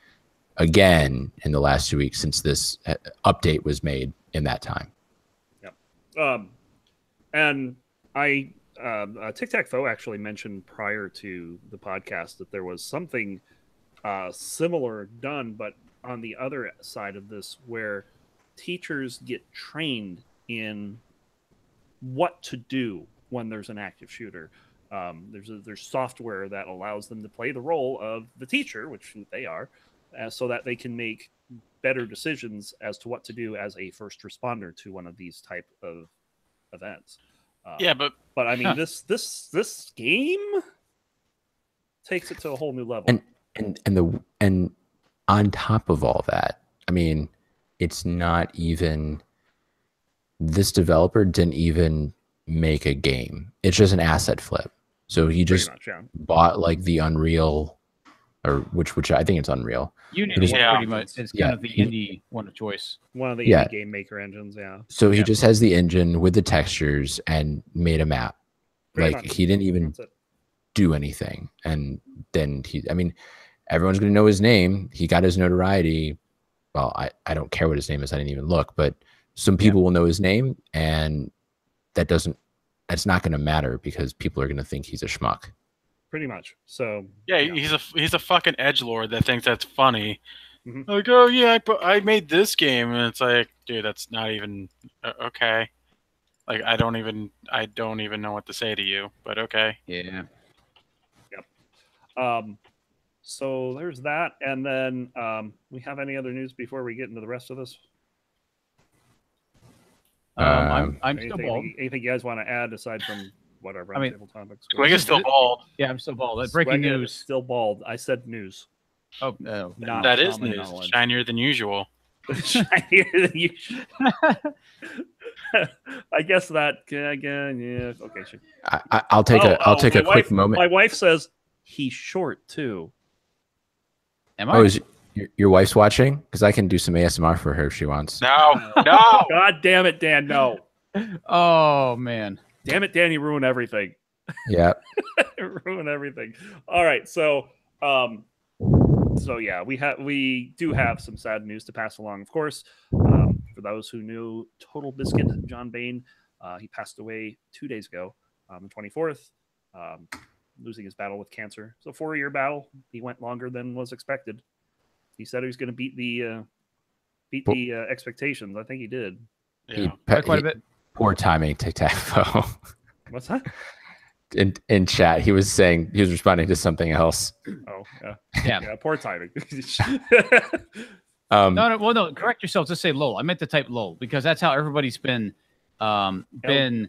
again in the last 2 weeks since this update was made in that time. And I Tic Tac Foe actually mentioned prior to the podcast that there was something similar done, but on the other side of this, where teachers get trained in what to do when there's an active shooter. There's software that allows them to play the role of the teacher, which they are, so that they can make better decisions as to what to do as a first responder to one of these type of events. Yeah, but I mean, this game takes it to a whole new level. And on top of all that, I mean, it's not even, this developer didn't even make a game. It's just an asset flip. So he just bought like the Unreal, or which I think it's Unreal. Unity, pretty much. It's kind of the indie one of choice. One of the indie game maker engines, yeah. So he just has the engine with the textures and made a map. Pretty much. He didn't even do anything. And then I mean, everyone's going to know his name. He got his notoriety. Well, I don't care what his name is. I didn't even look, but some people will know his name, and that's not going to matter because people are going to think he's a schmuck. Pretty much. So yeah, he's a fucking edgelord that thinks that's funny. Mm-hmm. Like, oh yeah, I made this game, and it's like, dude, that's not even okay. Like, I don't even know what to say to you, but okay. Yeah. Yep. So there's that, and then we have any other news before we get into the rest of this? I'm still bald. Anything you guys want to add aside from whatever? Table topics. Swig is still bald. Yeah, I'm still bald. Breaking news. Still bald. I said news. Oh no, that is news. Knowledge. Shinier than usual. Shinier than usual. I guess that again. Yeah. Okay. Sure. I'll take a quick moment. My wife says he's short too. Am I? Oh, is your wife's watching? Because I can do some ASMR for her if she wants. No. God damn it, Dan. No. Oh man. Damn it, Dan. You ruined everything. Yeah. Ruin everything. All right. So yeah, we do have some sad news to pass along. Of course, for those who knew Total Biscuit, John Bain, he passed away 2 days ago, the 24th, losing his battle with cancer. It's a 4-year battle. He went longer than was expected. He said he was going to beat the expectations. I think he did. Yeah, quite a bit. Poor timing, Tic Tac Foe. What's that? In chat, he was responding to something else. Oh yeah, poor timing. No, correct yourself. Just say lol. I meant to type lol because that's how everybody's been giving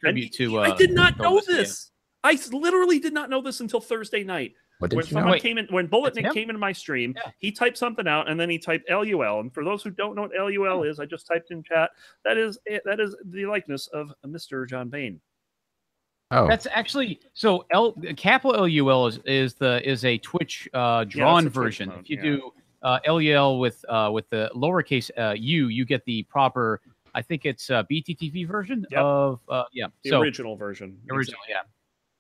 tribute to. I did not know this. I literally did not know this until Thursday night. What did when Bulletnik came into my stream, he typed something out and then he typed LUL. And for those who don't know what LUL is, I just typed in chat. That is the likeness of Mr. John Bain. Oh, that's actually so. Capital LUL is a Twitch drawn version. If you do LUL with the lowercase u, you get the proper. I think it's BTTV version of the original version. Original, yeah.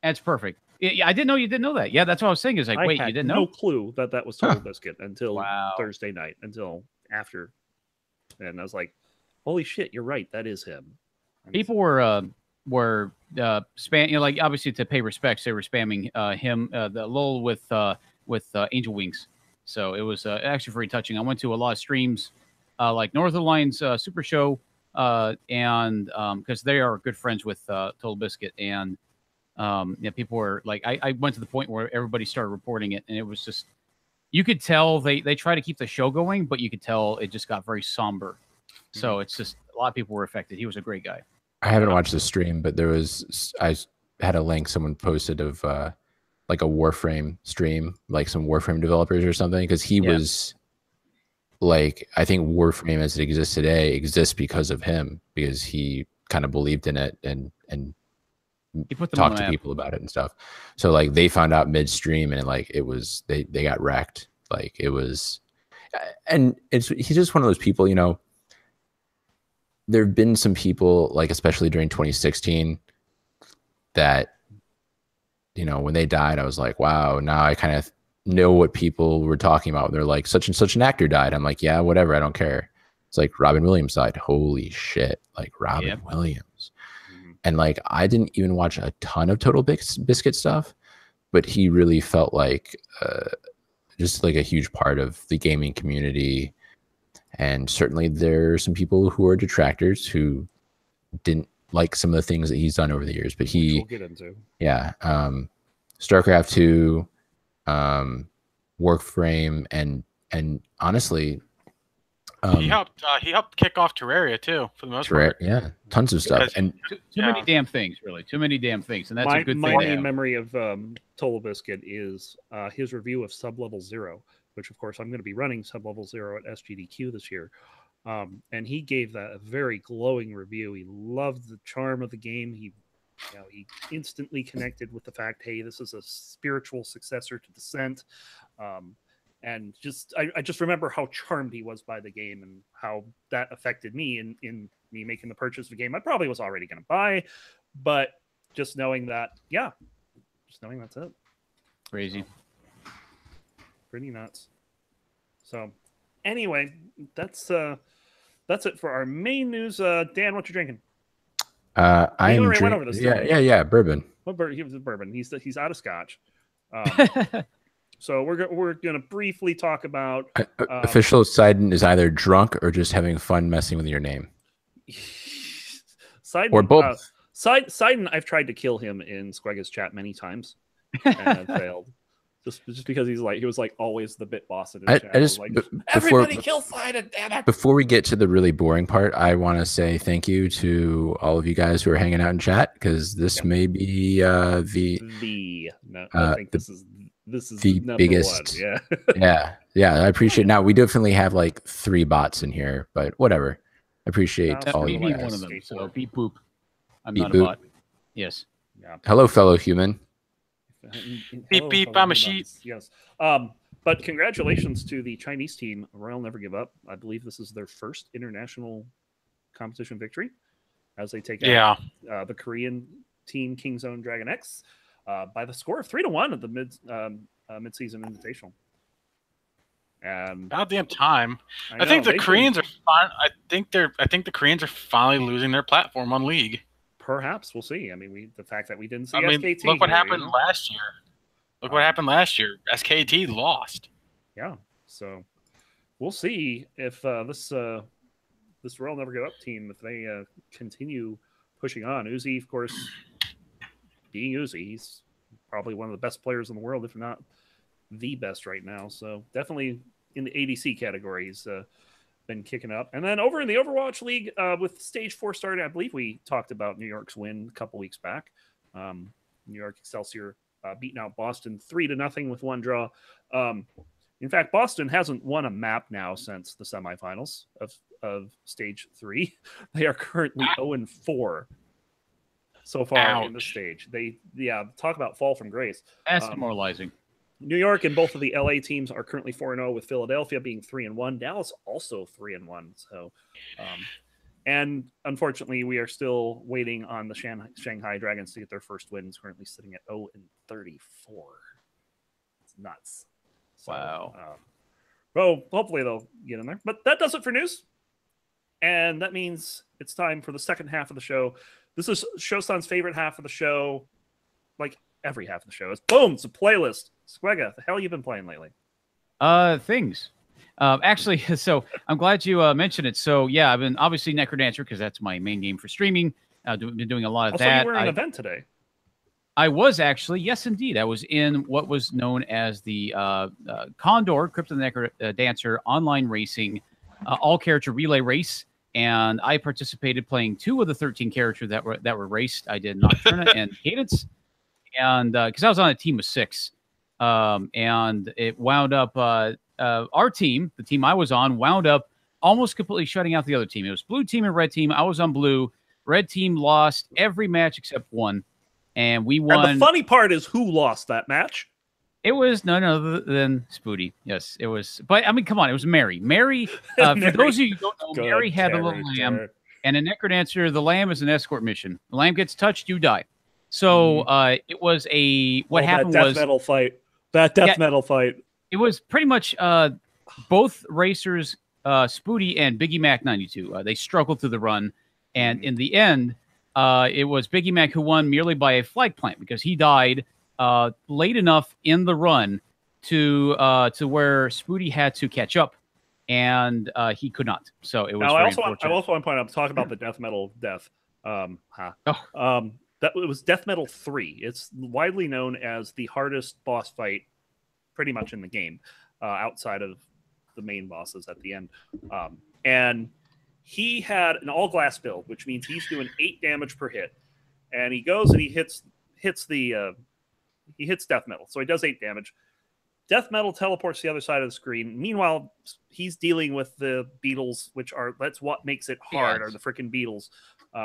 That's perfect. Yeah, I didn't know you didn't know that. Yeah, that's what I was saying. Is like, wait, you didn't know? No clue that was Total Biscuit until Thursday night, until after, and I was like, "Holy shit, you're right. That is him." People were spam, like obviously to pay respects, they were spamming him the LOL with Angel Wings. So it was actually very touching. I went to a lot of streams like Northern Lions Super Show and because they are good friends with Total Biscuit and. People were like, I went to the point where everybody started reporting it, and it was just, you could tell they try to keep the show going, but you could tell it just got very somber. Mm-hmm. So it's just a lot of people were affected. He was a great guy. I haven't watched the stream, but I had a link someone posted of like a Warframe stream, like some Warframe developers or something, because he was like, I think Warframe as it exists today exists because of him, because he kind of believed in it and He put them on talk the to map. people about it and stuff. So like they found out midstream, and like it was they got wrecked. Like it was, and he's just one of those people. You know, there have been some people, like especially during 2016, that, you know, when they died, I was like, wow, now I kind of know what people were talking about. They're like, such and such an actor died. I'm like, yeah, whatever, I don't care. It's like Robin Williams died. Holy shit, like Robin Williams. And like I didn't even watch a ton of Total Biscuit stuff, but he really felt like just like a huge part of the gaming community. And certainly there are some people who are detractors who didn't like some of the things that he's done over the years, but he, we'll get into. Yeah. StarCraft 2, Warframe, and honestly, he helped kick off Terraria too, for the most part. Yeah, tons of stuff. And too many damn things, really. Too many damn things. And that's a good thing. My main memory of Total Biscuit is his review of Sublevel Zero, which of course I'm going to be running Sublevel Zero at SGDQ this year. And he gave that a very glowing review. He loved the charm of the game. He instantly connected with the fact, hey, this is a spiritual successor to Descent. And I just remember how charmed he was by the game and how that affected me in me making the purchase of the game. I probably was already going to buy, but just knowing that, that's it. Crazy. Pretty nuts. So anyway, that's it for our main news. Dan, what you drinking? I'm drinking. Bourbon. What bourbon? He was a bourbon. He's out of scotch. So we're gonna briefly talk about official Sidon is either drunk or just having fun messing with your name. Sidon, or both. Sidon, I've tried to kill him in Squega's chat many times and I've failed. Just because he was always the bit boss in his chat. Everybody kill Sidon, damn it. Before we get to the really boring part, I want to say thank you to all of you guys who are hanging out in chat, because this may be I think this is the biggest one. Yeah. I appreciate it. Now we definitely have like 3 bots in here, but whatever. I appreciate all you guys. One of them. So beep boop. I'm beep not boop. a bot. Yes. Yeah. Hello, fellow human. Beep beep, I'm a sheep. Yes. But congratulations to the Chinese team, Royal Never Give Up. I believe this is their first international competition victory as they take out the Korean team Kingzone Dragon X by the score of 3-1 at the mid-season invitational. And about damn time. I think the Koreans are fine. I think the Koreans are finally losing their platform on League. Perhaps we'll see. I mean, the fact that we didn't see SKT. Look what happened last year. What happened last year. SKT lost. Yeah. So we'll see if this Royal Never Give Up team, if they continue pushing on. Uzi, of course, being Uzi, he's probably one of the best players in the world, if not the best right now. So definitely in the ADC category, he's been kicking up. And then over in the Overwatch League, with Stage 4 started, I believe we talked about New York's win a couple weeks back. New York Excelsior beating out Boston 3-0 with 1 draw. In fact, Boston hasn't won a map now since the semifinals of Stage 3. They are currently 0-4 so far in the stage. Talk about fall from grace. That's demoralizing. New York and both of the LA teams are currently 4-0, with Philadelphia being 3-1. Dallas also 3-1. So, and unfortunately, we are still waiting on the Shanghai Dragons to get their first wins. Currently sitting at 0-34. It's nuts. So, wow. Well, hopefully they'll get in there. But that does it for news. And that means it's time for the second half of the show. This is Showstan's favorite half of the show. Like every half of the show. It's a playlist. Squega, the hell you been playing lately? Things. Actually, so I'm glad you mentioned it. So yeah, I've been obviously Necrodancer because that's my main game for streaming. Been doing a lot of that. You were in an event today. I was actually, yes, indeed. I was in what was known as the Condor Crypto Necrodancer online racing all character relay race, and I participated playing 2 of the 13 characters that were raced. I did Nocturna and Cadence, and because I was on a team of 6. And it wound up, our team, the team I was on, wound up almost completely shutting out the other team. It was blue team and red team. I was on blue. Red team lost every match except 1. and we won. And the funny part is who lost that match? It was none other than Spooty. Yes, it was. But I mean, come on, it was Mary. Mary, for those of you who don't know, Mary had a little lamb, and in Necrodancer, the lamb is an escort mission. The lamb gets touched, you die. So it was what happened that was death metal fight. That death metal fight. It was pretty much both racers, Spooty and Biggie Mac 92. They struggled through the run, and in the end, it was Biggie Mac who won merely by a flag plant because he died late enough in the run to where Spooty had to catch up, and he could not. So it was. I also want to point out, talk about the death metal death. That it was Death Metal 3. It's widely known as the hardest boss fight, pretty much in the game, outside of the main bosses at the end. And he had an all glass build, which means he's doing 8 damage per hit, and he goes and he hits Death Metal, so he does 8 damage. Death Metal teleports to the other side of the screen. Meanwhile, he's dealing with the beetles, that's what makes it hard, are the freaking beetles.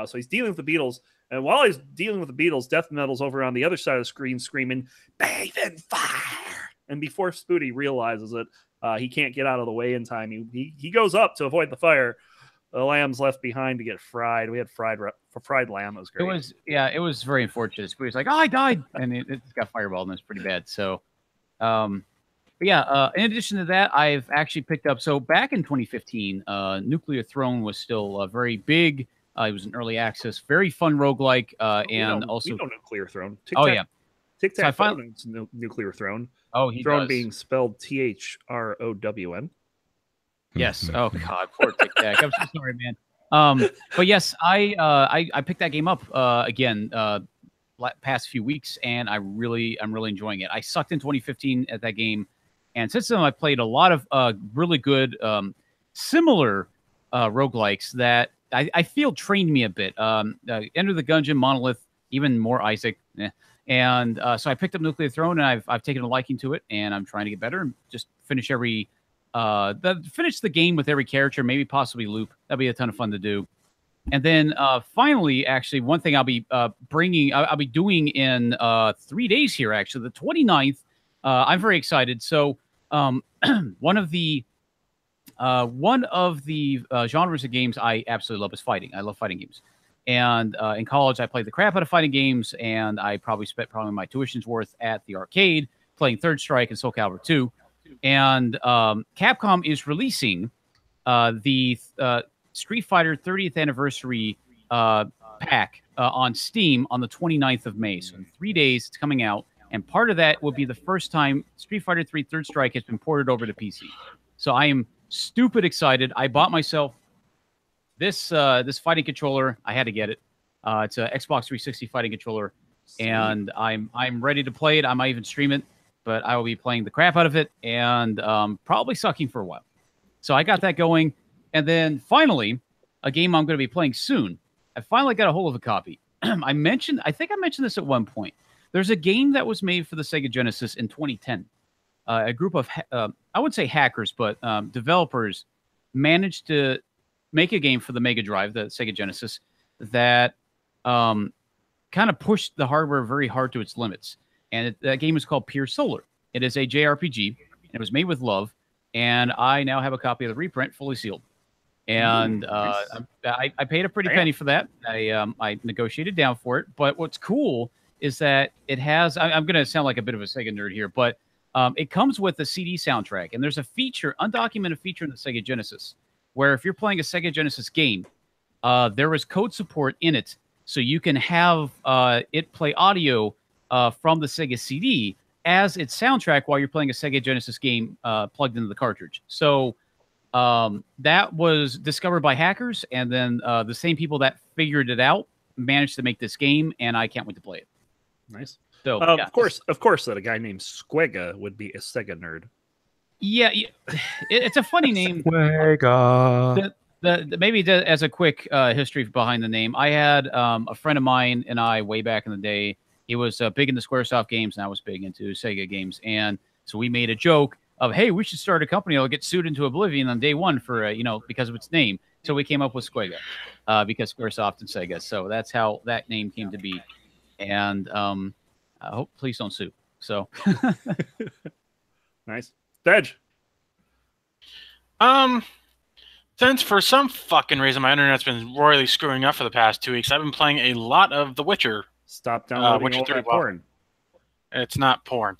So he's dealing with the beetles, and while he's dealing with the beetles, Death Metal's over on the other side of the screen screaming, "Bathe in fire!" And before Spooty realizes it, he can't get out of the way in time. He goes up to avoid the fire. The lamb's left behind to get fried. We had fried lamb. It was great. It was very unfortunate. Spooty's like, "Oh, I died," and it got fireballed, and it's pretty bad. So, in addition to that, I've actually picked up. So back in 2015, Nuclear Throne was still very big. It was an early access, very fun roguelike, and also Nuclear Throne. Tic Tac Nuclear Throne. Oh, he Throne does. being spelled THROWN. Yes. Oh God, poor Tic Tac. I'm so sorry, man. But yes, I picked that game up again past few weeks, and I'm really enjoying it. I sucked in 2015 at that game, and since then I played a lot of really good similar roguelikes that I feel trained me a bit. Enter the Gungeon, Monolith, even more Isaac. And so I picked up Nuclear Throne, and I've taken a liking to it, and I'm trying to get better and just finish finish the game with every character, maybe possibly loop. That'd be a ton of fun to do. And then finally, actually, one thing I'll be doing in 3 days here, actually, the 29th. I'm very excited. So one of the genres of games I absolutely love is fighting. I love fighting games. And in college, I played the crap out of fighting games, and I probably spent my tuition's worth at the arcade playing Third Strike and Soul Calibur 2. And Capcom is releasing the Street Fighter 30th anniversary pack on Steam on the 29th of May. So in 3 days, it's coming out. And part of that will be the first time Street Fighter 3 Third Strike has been ported over to PC. So I am stupid excited. I bought myself this fighting controller. I had to get it. It's an Xbox 360 fighting controller, and I'm ready to play it. I might even stream it, but I will be playing the crap out of it and probably sucking for a while. So I got that going, and then finally, a game I'm going to be playing soon. I finally got a hold of a copy. I think I mentioned this at one point. There's a game that was made for the Sega Genesis in 2010. A group of I would say hackers, but developers managed to make a game for the Mega Drive, the Sega Genesis, that kind of pushed the hardware very hard to its limits. And that game is called Pure Solar. It is a JRPG, and it was made with love. And I now have a copy of the reprint, fully sealed. And nice. I paid a pretty penny for that. I negotiated down for it. But what's cool is that it has, I'm going to sound like a bit of a Sega nerd here, but it comes with a CD soundtrack. And there's a feature, undocumented feature in the Sega Genesis, where if you're playing a Sega Genesis game, there is code support in it. So you can have it play audio from the Sega CD as its soundtrack while you're playing a Sega Genesis game plugged into the cartridge. So that was discovered by hackers, and then the same people that figured it out managed to make this game, and I can't wait to play it. Nice. So yeah, of course, that a guy named Squega would be a Sega nerd. Yeah, it's a funny name. Squega. Maybe as a quick history behind the name, I had a friend of mine and I way back in the day. He was big into SquareSoft games, and I was big into Sega games. And so we made a joke of, hey, we should start a company that'll get sued into oblivion on day one for because of its name. So we came up with Squega because SquareSoft and Sega. So that's how that name came to be. and I hope please don't sue. So Nice. Dej. Since for some fucking reason my internet's been royally screwing up for the past 2 weeks, I've been playing a lot of The Witcher. Stop downloading Witcher all 3 that porn. It's not porn.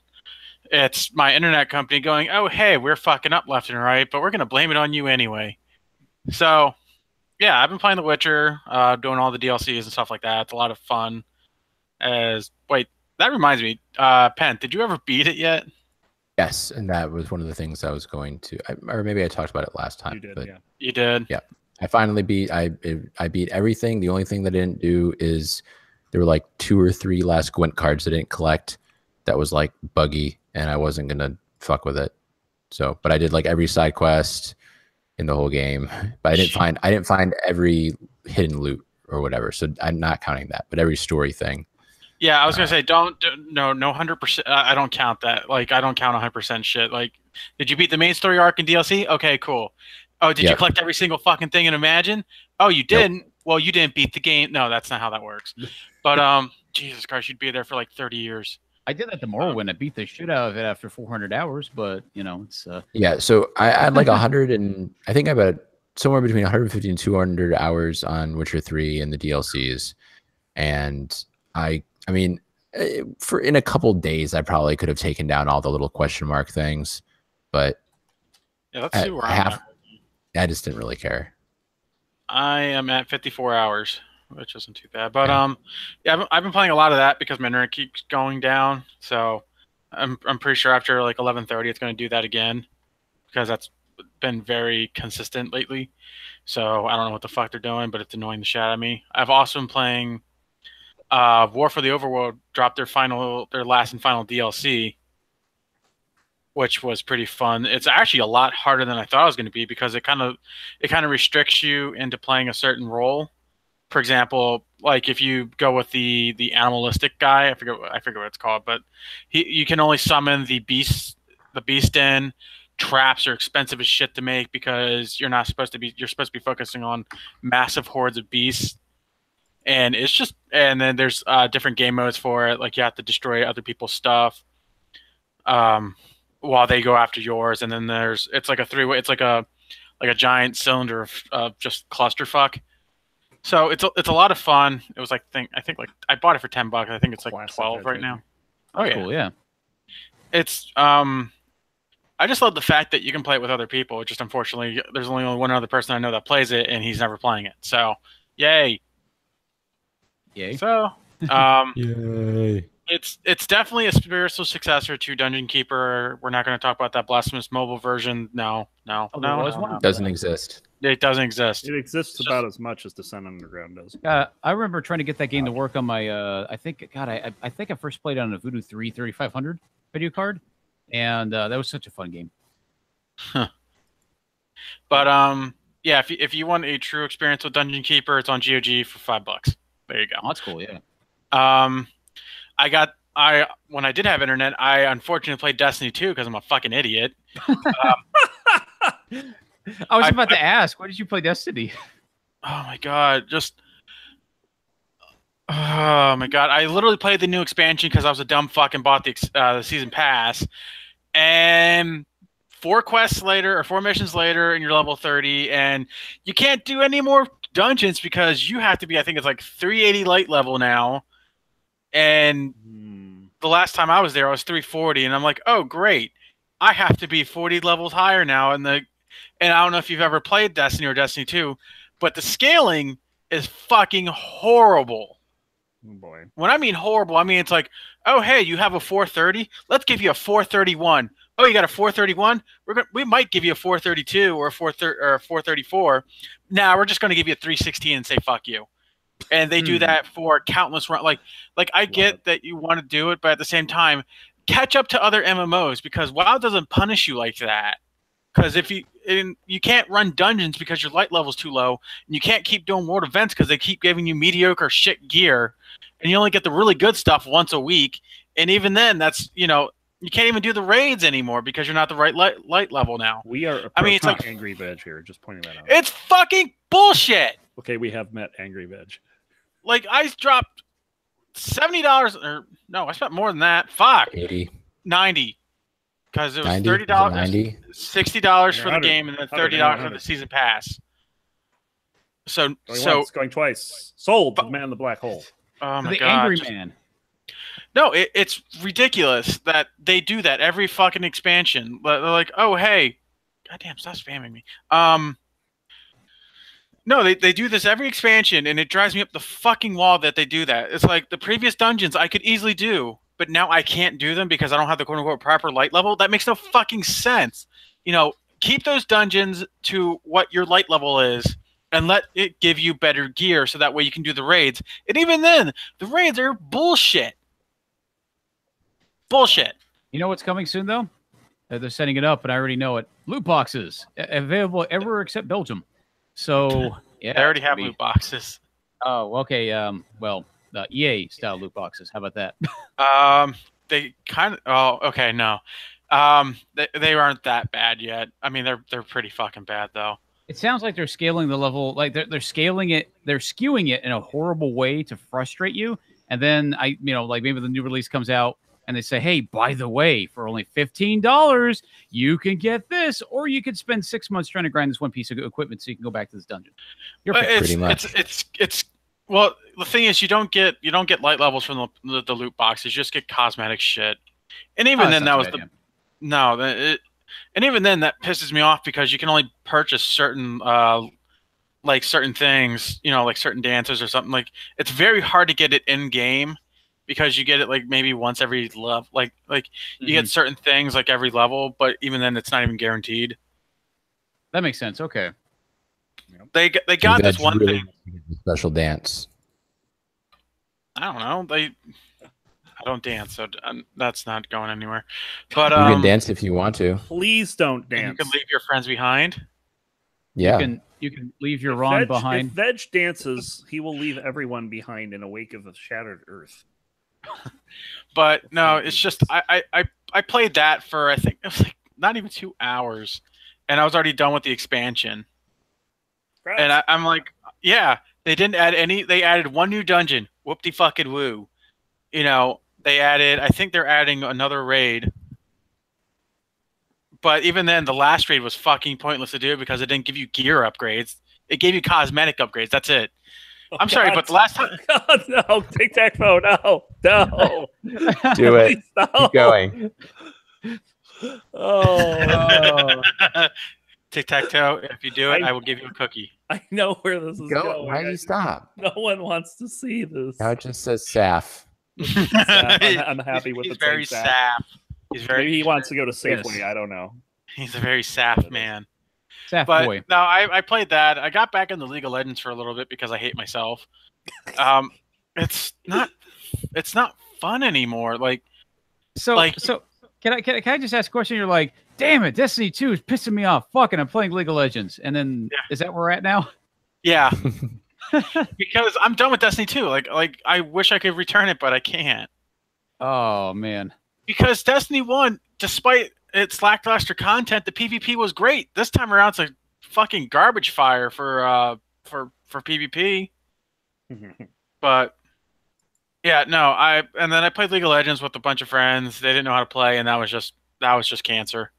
It's my internet company going, oh, hey, we're fucking up left and right, but we're going to blame it on you anyway. So, yeah, I've been playing The Witcher, doing all the DLCs and stuff like that. It's a lot of fun. Wait, that reminds me, Penn, did you ever beat it yet? Yes, and that was one of the things I was going to, or maybe I talked about it last time. You did, but yeah. You did? Yeah. I finally beat, I beat everything. The only thing that I didn't do is there were like 2 or 3 last Gwent cards I didn't collect that was like buggy, and I wasn't going to fuck with it. So, but I did like every side quest in the whole game, but I didn't find every hidden loot or whatever. So I'm not counting that, but every story thing. Yeah, I was gonna say no 100%. I don't count that. Like I don't count 100% shit. Like, did you beat the main story arc in DLC? Okay, cool. Oh, did you collect every single fucking thing in Imagine? Oh, you didn't. Nope. Well, you didn't beat the game. No, that's not how that works. But Jesus Christ, you'd be there for like 30 years. I did that to Morrowind. I beat the shit out of it after 400 hours, but you know it's. Yeah, so I had like 100 and I think I bet somewhere between 150 and 200 hours on Witcher 3 and the DLCs, and I mean, for in a couple days, I probably could have taken down all the little question mark things, but yeah, let's see where I'm at. I just didn't really care. I am at 54 hours, which isn't too bad. But yeah, I've been playing a lot of that because my internet keeps going down. So I'm pretty sure after like 11:30, it's going to do that again because that's been very consistent lately. So I don't know what the fuck they're doing, but it's annoying the shit out of me. I've also been playing. War for the Overworld dropped their last and final DLC, which was pretty fun. It's actually a lot harder than I thought it was going to be because it kind of restricts you into playing a certain role. For example, like if you go with the animalistic guy, I forget what it's called, but you can only summon the beast in. Traps are expensive as shit to make because you're supposed to be focusing on massive hordes of beasts. And then there's different game modes for it. Like you have to destroy other people's stuff while they go after yours. And then it's like a 3-way. It's like a giant cylinder of just clusterfuck. So it's a lot of fun. It was like I think I bought it for $10. I think it's like 12 right now. Oh yeah, cool, yeah. It's I just love the fact that you can play it with other people. Just unfortunately, there's only one other person I know that plays it, and he's never playing it. So, yay. Yay. So, Yay. It's definitely a spiritual successor to Dungeon Keeper. We're not going to talk about that blasphemous mobile version. No. Doesn't exist. It doesn't exist. It exists about as much as Descent Underground does. I remember trying to get that game to work on my. I think I first played it on a Voodoo 3 3500 video card, and that was such a fun game. Huh. But yeah, if you want a true experience with Dungeon Keeper, it's on GOG for $5. There you go. Oh, that's cool, yeah. When I did have internet, I unfortunately played Destiny 2 because I'm a fucking idiot. I was about to ask, why did you play Destiny? Oh my god, oh my god! I literally played the new expansion because I was a dumb fuck and bought the season pass, and 4 quests later or 4 missions later, and you're level 30, and you can't do any more dungeons because you have to be, I think it's like 380 light level now, and the last time I was there I was 340, and I'm like, oh great, I have to be 40 levels higher now. And I don't know if you've ever played Destiny or Destiny 2, but the scaling is fucking horrible. Oh boy. When I mean horrible, I mean it's like, oh hey, you have a 430, let's give you a 431. Oh, you got a 431? We might give you a 432 or a 434. Now we're just going to give you a 316 and say fuck you. And they do that for countless runs. Like I get that you want to do it, but at the same time, catch up to other MMOs because WoW doesn't punish you like that. Because you can't run dungeons because your light level's too low, and you can't keep doing world events because they keep giving you mediocre shit gear, and you only get the really good stuff once a week. And even then, that's you can't even do the raids anymore because you're not the right light level now. We are. It's like Angry Veg here. Just pointing that out. It's fucking bullshit. Okay, we have met Angry Veg. Like I dropped $70 or no, I spent more than that. Fuck. 80, 90. Because it was 90, $30, 90. $60 for the 100, game, and then 100, $30 for 100. the season pass. So Going once, going twice. Sold to the man in the black hole. oh my The god, Angry just- Man. no, it's ridiculous that they do that every fucking expansion. They're like, oh hey, goddamn, stop spamming me. No, they do this every expansion, and it drives me up the fucking wall that they do that. It's like the previous dungeons I could easily do, but now I can't do them because I don't have the quote-unquote proper light level. That makes no fucking sense. You know, keep those dungeons to what your light level is, and let it give you better gear so that way you can do the raids. And even then, the raids are bullshit. Bullshit. You know what's coming soon though? They're setting it up, and I already know it. Loot boxes available everywhere except Belgium. So yeah, They already it's have gonna be- loot boxes. Oh, okay. Well, EA style loot boxes. How about that? They kind of. Oh, okay, no. They aren't that bad yet. I mean, they're pretty fucking bad though. It sounds like they're scaling the level, like they're scaling it, they're skewing it in a horrible way to frustrate you. And then like maybe the new release comes out and they say, hey, by the way, for only $15, you can get this, or you could spend 6 months trying to grind this one piece of equipment so you can go back to this dungeon. You're But fair. Pretty much. It's well, the thing is, you don't get light levels from the loot boxes. You just get cosmetic shit. And even Oh, then, that's that not was too bad, the no. And even then, that pisses me off because you can only purchase certain like certain things, like certain dances or something. Like it's very hard to get it in game because you get it like maybe once every level. Like you get certain things like every level, but even then, it's not even guaranteed. That makes sense. Okay. They got You this guys one really thing. need a special dance. I don't know. I don't dance, so that's not going anywhere. But You can dance if you want to. Please don't and you dance. can leave your friends behind. Yeah. You can leave your Ron If behind. Veg dances, he will leave everyone behind in a wake of a shattered earth. But no, it's just I played that for I think it was like not even 2 hours, and I was already done with the expansion. And I'm like, yeah, they didn't add any. They added one new dungeon. Whoop-de fucking woo. They added. I think they're adding another raid. But even then, the last raid was fucking pointless to do because it didn't give you gear upgrades. It gave you cosmetic upgrades. That's it. I'm sorry, but the last time. God, no, tic tac toe, no. Do it. Please, no. Keep going. Oh, Tic tac toe. If you do it, I will give you a cookie. I know where this is Go. going. Why do you stop? No one wants to see this. Now it just says Saf. I'm happy with He's it very saying sap. He's very. Maybe he wants to go to Safeway. Yes. I don't know. He's a very sap man. Saf But boy. no, I played that. I got back into League of Legends for a little bit because I hate myself. It's not fun anymore. Like So can I just ask a question? You're like, damn it, Destiny 2 is pissing me off. Fucking, I'm playing League of Legends. And then is that where we're at now? yeah, because I'm done with Destiny 2. Like I wish I could return it, but I can't. Oh man. Because Destiny 1, despite its lackluster content, the PvP was great. This time around, it's a fucking garbage fire for PvP. But yeah, no, and then I played League of Legends with a bunch of friends. They didn't know how to play, and that was just cancer.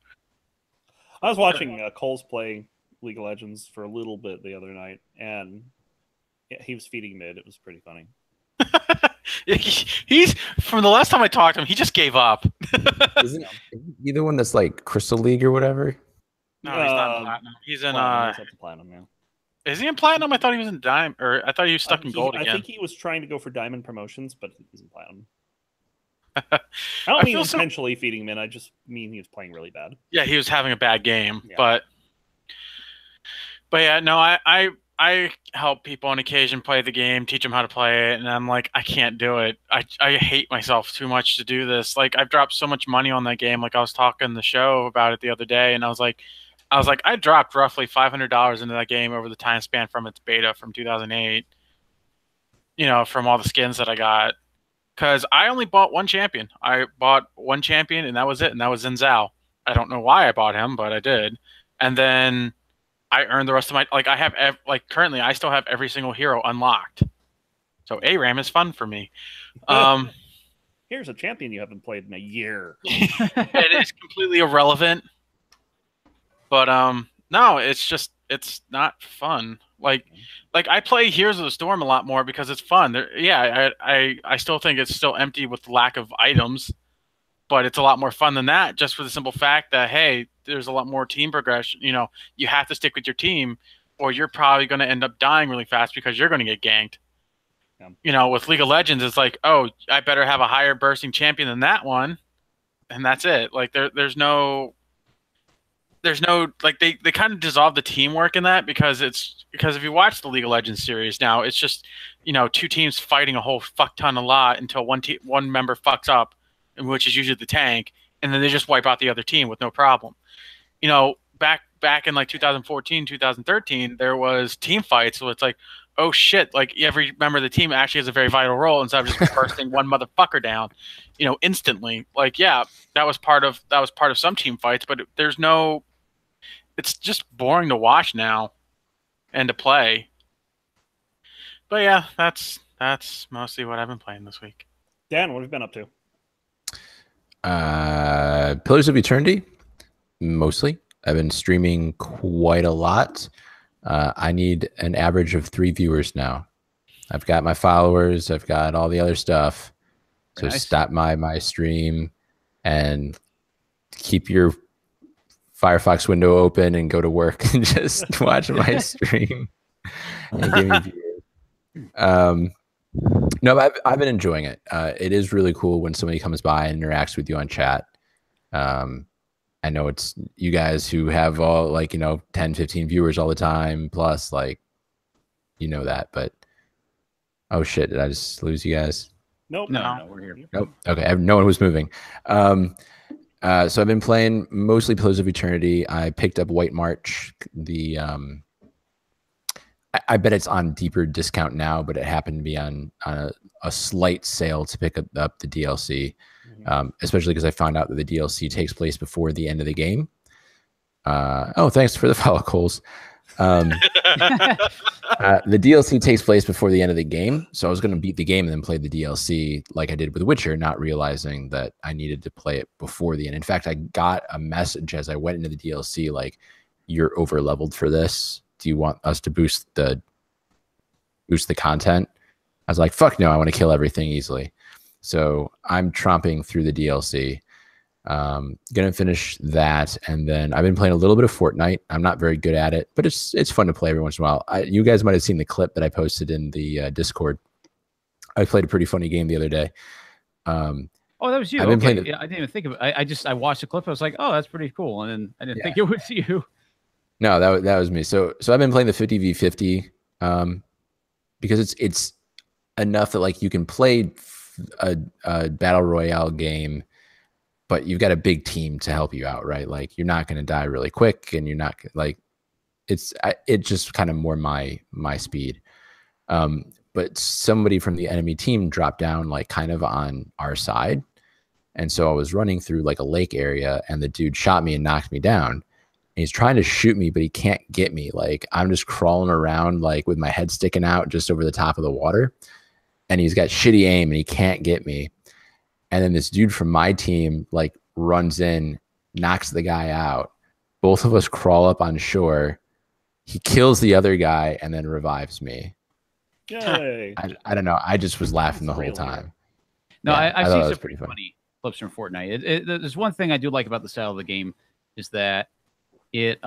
I was watching Cole's play League of Legends for a little bit the other night, and he was feeding mid. It was pretty funny. He's from the last time I talked to him, he just gave up. Isn't he the one that's like Crystal League or whatever? No, he's not in platinum. He's in Platinum, he's up to platinum now. Is he in platinum? I thought he was in diamond, or I thought he was stuck in gold I again. think he was trying to go for diamond promotions, but he's in platinum. I don't I mean feel so- intentionally feeding mid. I just mean he was playing really bad. Yeah, he was having a bad game, Yeah. but yeah, no, I help people on occasion play the game, teach them how to play it, and I'm like, I can't do it. I hate myself too much to do this. Like, I've dropped so much money on that game. Like, I was talking on the show about it the other day, and I was like, I dropped roughly $500 into that game over the time span from its beta from 2008. From all the skins that I got, because I only bought one champion. I bought one champion, and that was it, and that was Xin Zhao. I don't know why I bought him, but I did, and then I earned the rest of my, like, I have, currently I still have every single hero unlocked. So ARAM is fun for me. Here's a champion you haven't played in a year. It is completely irrelevant. But no, it's not fun. Like I play Heroes of the Storm a lot more because it's fun. I still think it's still empty with lack of items, but it's a lot more fun than that, just for the simple fact that, hey, there's a lot more team progression. You know, you have to stick with your team or you're probably going to end up dying really fast because you're going to get ganked. Yeah. You know, with League of Legends, it's like, oh, I better have a higher bursting champion than that one, and that's it. Like there's no like they kind of dissolve the teamwork in that because if you watch the League of Legends series now, it's just, you know, two teams fighting a whole fuck ton a lot until one member fucks up, which is usually the tank, and then they just wipe out the other team with no problem. You know, back in like 2014, 2013, there was team fights, so it's like, oh shit, like every member of the team actually has a very vital role instead of just bursting one motherfucker down, you know, instantly. Like, yeah, that was part of some team fights, but it's just boring to watch now and to play. But yeah, that's mostly what I've been playing this week. Dan, what have you been up to? Pillars of Eternity, mostly. I've been streaming quite a lot. I need an average of 3 viewers now. I've got my followers. I've got all the other stuff. So nice. Stop my stream and keep your Firefox window open and go to work and just watch my stream and give me viewers. No, but I've been enjoying it. It is really cool when somebody comes by and interacts with you on chat. I know it's you guys who have all, like, you know, 10, 15 viewers all the time, plus, like, you know that, but oh shit, did I just lose you guys? Nope. No, we're here. Nope. Okay, no one was moving. So I've been playing mostly Pillars of Eternity. I picked up White March. I bet it's on deeper discount now, but it happened to be on a slight sale to pick up the DLC. Especially because I found out that the DLC takes place before the end of the game. Oh, thanks for the follow, Coles. The DLC takes place before the end of the game, so I was going to beat the game and then play the DLC like I did with Witcher, not realizing that I needed to play it before the end. In fact, I got a message as I went into the DLC like, "You're over leveled for this. Do you want us to boost the content?" I was like, "Fuck no! I want to kill everything easily." So I'm tromping through the DLC. Gonna finish that, and then I've been playing a little bit of Fortnite. I'm not very good at it, but it's fun to play every once in a while. You guys might have seen the clip that I posted in the Discord. I played a pretty funny game the other day. Oh, that was you. I've been playing I didn't even think of it. I watched the clip. I was like, oh, that's pretty cool, and then I didn't think it was you. No, that was me. So I've been playing the 50v50 because it's enough that, like, you can play a battle royale game, but you've got a big team to help you out, right? Like, you're not going to die really quick, and you're not like it's just kind of more my speed. But somebody from the enemy team dropped down, like, kind of on our side, and so I was running through like a lake area, and the dude shot me and knocked me down. And he's trying to shoot me, but he can't get me. Like, I'm just crawling around, like, with my head sticking out just over the top of the water. And he's got shitty aim and he can't get me. And then this dude from my team, like, runs in, knocks the guy out. Both of us crawl up on shore. He kills the other guy and then revives me. Yay. I don't know. I just was laughing the whole time. No, yeah, I've seen some pretty funny clips from Fortnite. There's one thing I do like about the style of the game is that it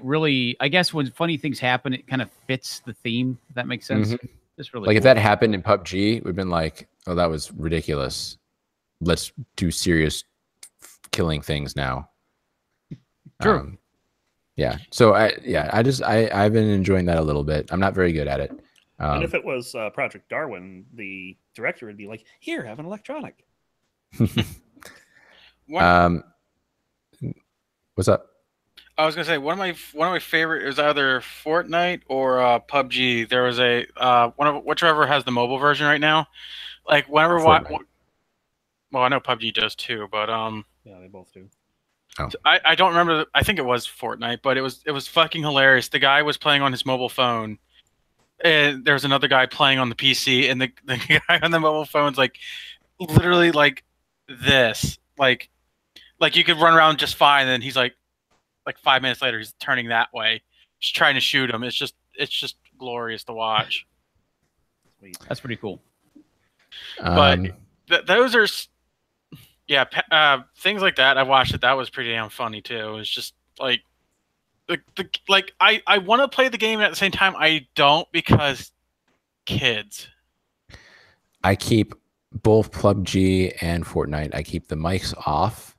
really, I guess, when funny things happen, it kind of fits the theme, if that makes sense. Mm-hmm. It's really like cool. If that happened in PUBG, we've been like, oh, that was ridiculous. Let's do serious killing things now. True. Yeah. So I've been enjoying that a little bit. I'm not very good at it. And if it was Project Darwin, the director would be like, "Here, have an electronic." What's up? I was gonna say one of my favorite is either Fortnite or PUBG. There was a whichever has the mobile version right now. Like, whenever well, I know PUBG does too, but yeah, they both do. Oh. I don't remember. I think it was Fortnite, but it was fucking hilarious. The guy was playing on his mobile phone, and there's another guy playing on the PC, and the guy on the mobile phone's like literally like this, like you could run around just fine, and then he's like 5 minutes later he's turning that way, just trying to shoot him. It's just glorious to watch. Sweet. That's pretty cool. But those are, things like that. I watched it. That was pretty damn funny too. It's just like I want to play the game, and at the same time I don't, because kids. I keep both PUBG and Fortnite. I keep the mics off,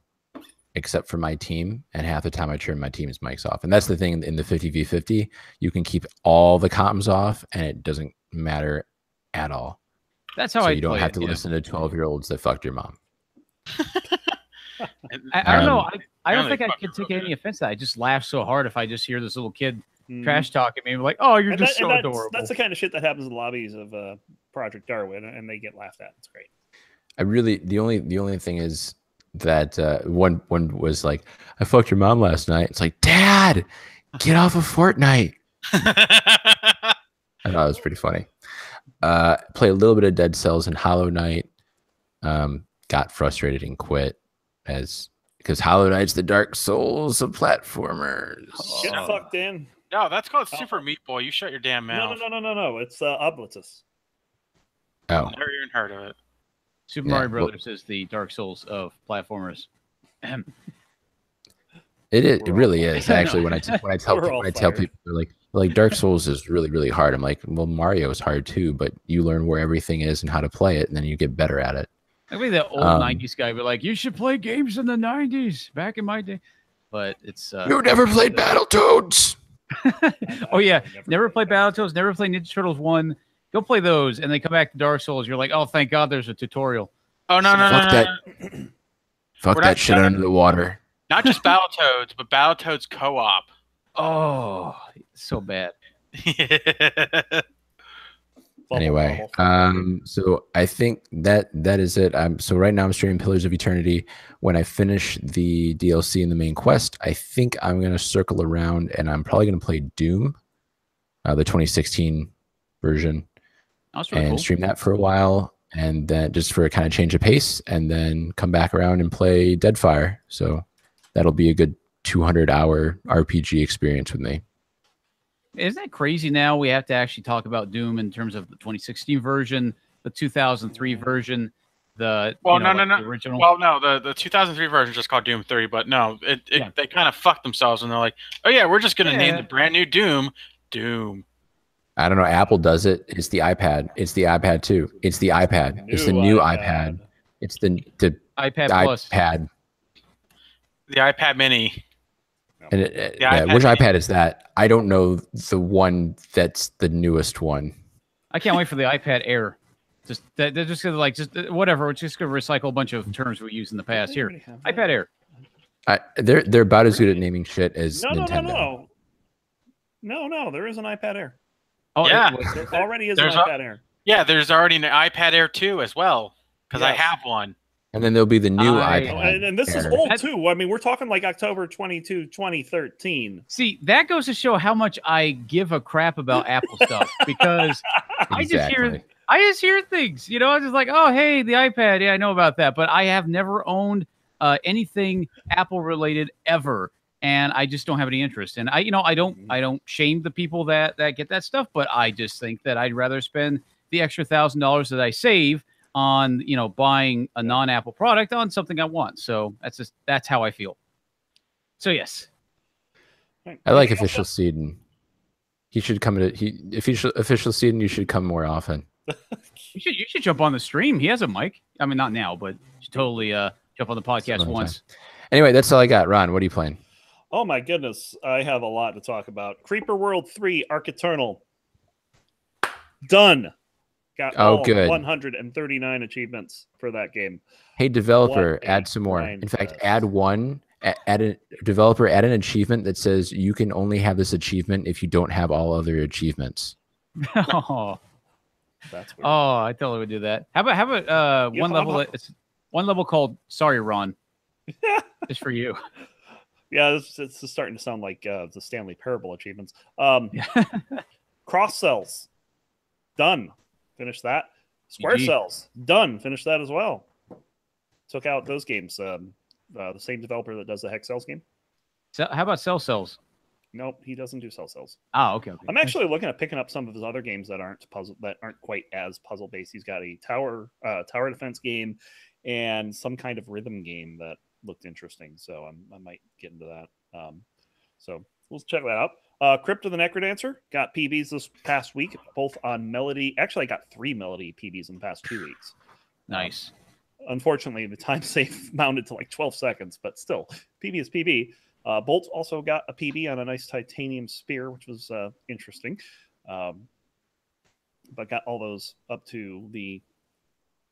except for my team, and half the time I turn my team's mics off. And that's the thing in the 50v50, you can keep all the comms off, and it doesn't matter at all. That's how so I you don't play have it, to listen to 12-year-olds that fucked your mom. I don't know. I don't Apparently think I could fucking take any offense to that. I just laugh so hard if I just hear this little kid Mhm. trash talking me, like, "Oh, you're And just so that's, adorable." That's the kind of shit that happens in lobbies of Project Darwin, and they get laughed at. It's great. I really the only thing is that one was like, I fucked your mom last night. It's like, Dad, get off of Fortnite. I thought it was pretty funny. Play a little bit of Dead Cells and Hollow Knight. Got frustrated and quit because Hollow Knight's the Dark Souls of platformers. Get fucked in. No, that's called Super Meat Boy. You shut your damn mouth. No. It's Oblitus. Oh, Never even heard of it. Super Yeah, Mario well- Brothers is the Dark Souls of platformers. it We're really all is fired. actually. When I tell We're all people, fired. they're like Dark Souls is really hard. I'm like, well, Mario is hard too, but you learn where everything is and how to play it, and then you get better at it. I'd be that old 90s guy, be like, "You should play games in the 90s, back in my day." But it's You never played Battletoads. oh yeah, never play Battletoads, never play Ninja Turtles 1. Go play those, and they come back to Dark Souls. You're like, "Oh, thank God, there's a tutorial." Oh no. Fuck that. Fuck We're that not shit done. under the water. Not just Battletoads, but Battletoads co-op. Oh, so bad. Anyway, so I think that is it. So right now I'm streaming Pillars of Eternity. When I finish the DLC and the main quest, I think I'm gonna circle around and I'm probably gonna play Doom, the 2016 version, That's really and cool. stream that for a while, and then just for a kind of change of pace, and then come back around and play Deadfire. So that'll be a good 200-hour RPG experience with me. Isn't it crazy now we have to actually talk about Doom in terms of the 2016 version, the 2003 version, the the original? Well, no, the 2003 version is just called Doom 3, but no, they kind of fucked themselves, and they're like, oh yeah, we're just gonna name the brand new Doom. I don't know. Apple does it. It's the iPad. It's the iPad too. It's the iPad. It's the new iPad. It's the iPad Plus. iPad. The iPad Mini. And iPad which mini. iPad is that? I don't know the one that's the newest one. I can't wait for the iPad Air. They're just gonna whatever. We're just gonna recycle a bunch of terms we used in the past. Here, iPad Air. They're about as good at naming shit as Nintendo. No. There is an iPad Air. Oh Yeah. There already is There's an iPad Air. Yeah, there's already an iPad Air 2 as well, because I Yes. have one. And then there'll be the new I- iPad. And this is Air. old too. I mean, we're talking like October 22, 2013. See, that goes to show how much I give a crap about Apple stuff because I just hear things. I'm just like, oh, hey, the iPad. Yeah, I know about that, but I have never owned anything Apple related ever, and I just don't have any interest. And I don't shame the people that get that stuff, but I just think that I'd rather spend the extra $1,000 that I save on buying a non-Apple product on something I want. So that's how I feel. So yes, I like Official Seeden. He should come to Official Seeden. You should come more often. you should jump on the stream. He has a mic. I mean, not now, but you should totally jump on the podcast once. Anyway, that's all I got. Ron, what are you playing? Oh my goodness, I have a lot to talk about. Creeper World 3 Arc Eternal. Done. Got all good. 139 achievements for that game. Hey, developer, What a add some more. grind In fact, fest. add one. Add a developer. Add an achievement that says you can only have this achievement if you don't have all other achievements. oh, That's weird. I totally would do that. How about Yeah, one level? I'm- It's one level called "Sorry, Ron." Just for you. Yeah, it's starting to sound like the Stanley Parable achievements. Cross sells. Done. Finished that. Square GG. Cells. Done. Finished that as well. Took out those games. The same developer that does the Hex Cells game. So, how about Cell Cells? Nope, he doesn't do Cell Cells. Oh, okay. I'm actually looking at picking up some of his other games that aren't quite as puzzle based. He's got a tower defense game and some kind of rhythm game that looked interesting. So I might get into that. So we'll check that out. Crypt of the Necrodancer got PBs this past week, both on Melody. Actually, I got 3 Melody PBs in the past 2 weeks. Nice. Unfortunately, the time save mounted to like 12 seconds, but still, PB is PB. Bolt also got a PB on a nice titanium spear, which was interesting. But got all those up to the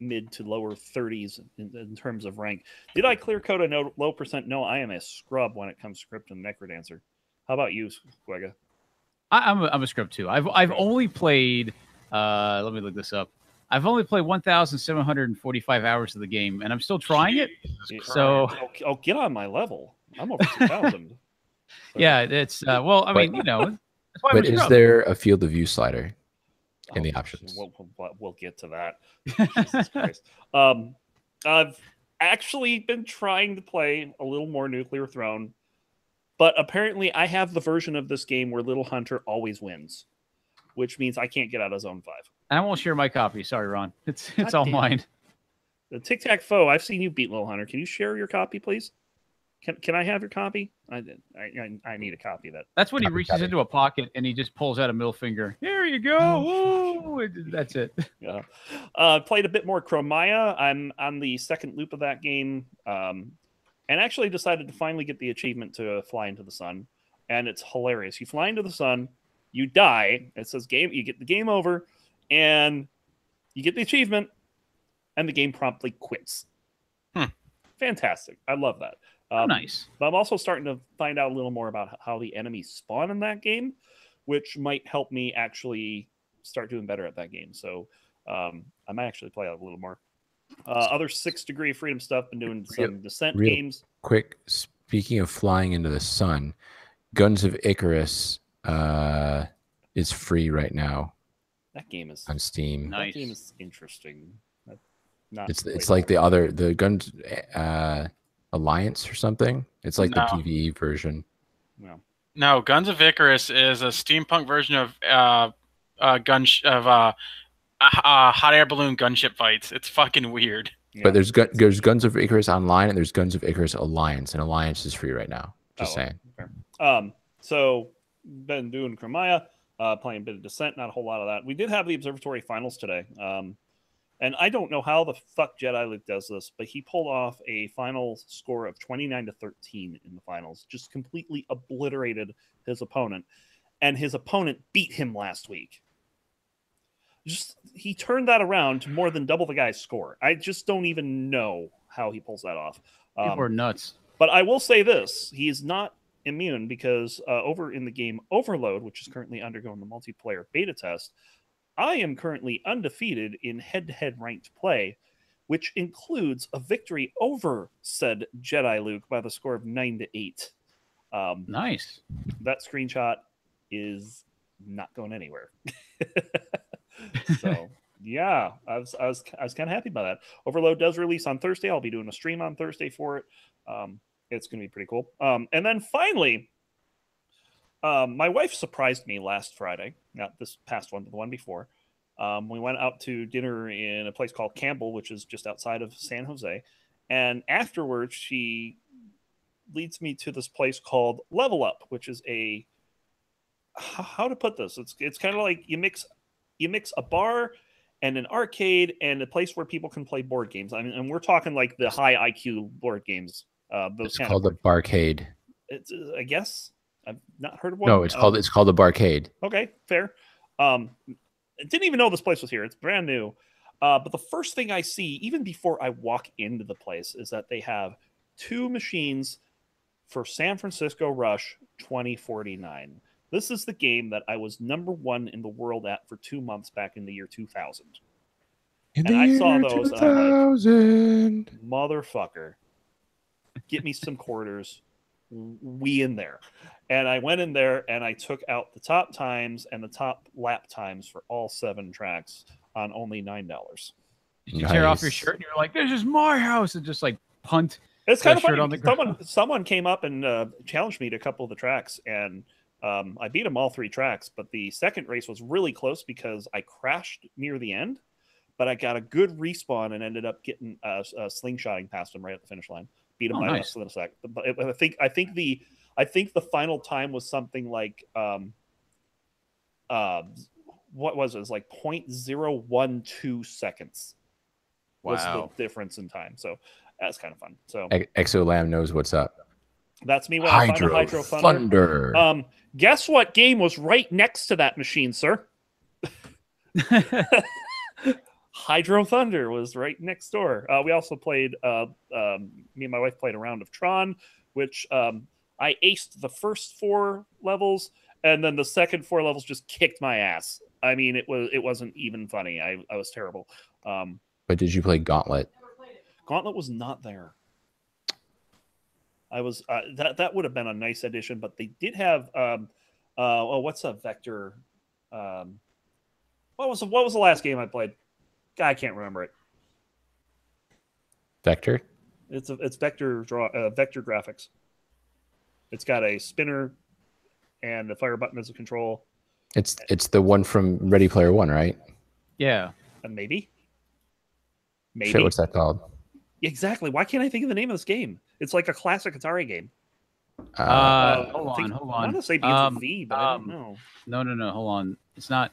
mid to lower 30s in terms of rank. Did I clear code a low percent? No, I am a scrub when it comes to Crypt and Necrodancer. How about you, Squega? I'm a scrub too. I've only played. Let me look this up. I've only played 1,745 hours of the game, and I'm still trying it. So, get on my level. I'm over 2,000. Yeah, it's well. I mean, that's why But is there a field of view slider in the options? We'll get to that. Jesus Christ. I've actually been trying to play a little more Nuclear Throne, but apparently I have the version of this game where Little Hunter always wins, which means I can't get out of Zone 5. I won't share my copy. Sorry, Ron. It's all mine. The Tic Tac Foe. I've seen you beat Little Hunter. Can you share your copy, please? Can I have your copy? I need a copy of that. That's when he reaches into a pocket and he just pulls out a middle finger. Here you go. Ooh, that's it. Yeah. Played a bit more Chromaya. I'm on the second loop of that game, and actually decided to finally get the achievement to fly into the sun. And it's hilarious. You fly into the sun, you die. It says game. You get the game over, and you get the achievement, and the game promptly quits. Fantastic. I love that. Nice. But I'm also starting to find out a little more about how the enemies spawn in that game, which might help me actually start doing better at that game. So I might actually play a little more. Other 6 Degree of Freedom stuff. Been doing some Descent games. Quick, speaking of flying into the sun, Guns of Icarus is free right now. That game is on Steam. Nice. That game is interesting. It's like the Guns Alliance or something. It's like the PvE version. No, Guns of Icarus is a steampunk version of hot air balloon gunship fights. It's fucking weird. Yeah. But there's Guns of Icarus Online and there's Guns of Icarus Alliance, and Alliance is free right now. Just saying. Okay. So been doing Chromaya, playing a bit of Descent, not a whole lot of that. We did have the Observatory Finals today. And I don't know how the fuck Jedi Luke does this, but he pulled off a final score of 29-13 in the finals. Just completely obliterated his opponent. And his opponent beat him last week. He turned that around to more than double the guy's score. I just don't even know how he pulls that off. People are nuts. But I will say this. He is not immune because over in the game Overload, which is currently undergoing the multiplayer beta test, I am currently undefeated in head-to-head ranked play, which includes a victory over said Jedi Luke by the score of 9-8. Nice. That screenshot is not going anywhere. So yeah, I was kind of happy about that. Overload does release on Thursday. I'll be doing a stream on Thursday for it. It's going to be pretty cool. And then finally, my wife surprised me last Friday, not this past one, but the one before. We went out to dinner in a place called Campbell, which is just outside of San Jose. And afterwards, she leads me to this place called Level Up, which is how to put this? It's kind of like you mix a bar and an arcade and a place where people can play board games. I mean, and we're talking like the high IQ board games. It's called the Barcade. It's I guess. I've not heard of one. No, it's called the Barcade. Okay, fair. I didn't even know this place was here. It's brand new. But the first thing I see, even before I walk into the place, is that they have 2 machines for San Francisco Rush 2049. This is the game that I was *1 in the world at for 2 months back in the year 2000. And I saw those, and I'm like, motherfucker, get me some quarters. we in there. And I went in there and I took out the top times and the top lap times for all 7 tracks on only $9. Did you tear off your Nice. shirt and you're like, "This is my house," and just like punt? It's kind of shirt funny. on the ground. Someone came up and challenged me to a couple of the tracks, and I beat them all 3 tracks. But the second race was really close because I crashed near the end, but I got a good respawn and ended up getting slingshotting past him right at the finish line. Beat him Oh, by nice. less than a sec. But I think the final time was something like what was it? It was like 0.012 seconds was Wow. the difference in time. So that's kind of fun. So Exolam knows what's up. that's me when I find a Hydro Thunder. Thunder. Guess what game was right next to that machine, sir? Hydro Thunder was right next door. We also played, me and my wife played a round of Tron, which I aced the first 4 levels, and then the second 4 levels just kicked my ass. I mean, it wasn't even funny. I was terrible. But did you play Gauntlet? Gauntlet was not there. I was that would have been a nice addition, but they did have what's a Vector? What was the last game I played? I can't remember it. Vector? It's Vector graphics. It's got a spinner and a fire button as a control. It's the one from Ready Player One, right? Yeah. And maybe. Shit, what's that called? Exactly. Why can't I think of the name of this game? It's like a classic Atari game. Hold I on. want to say begins with V, but I don't know. No. Hold on. It's not.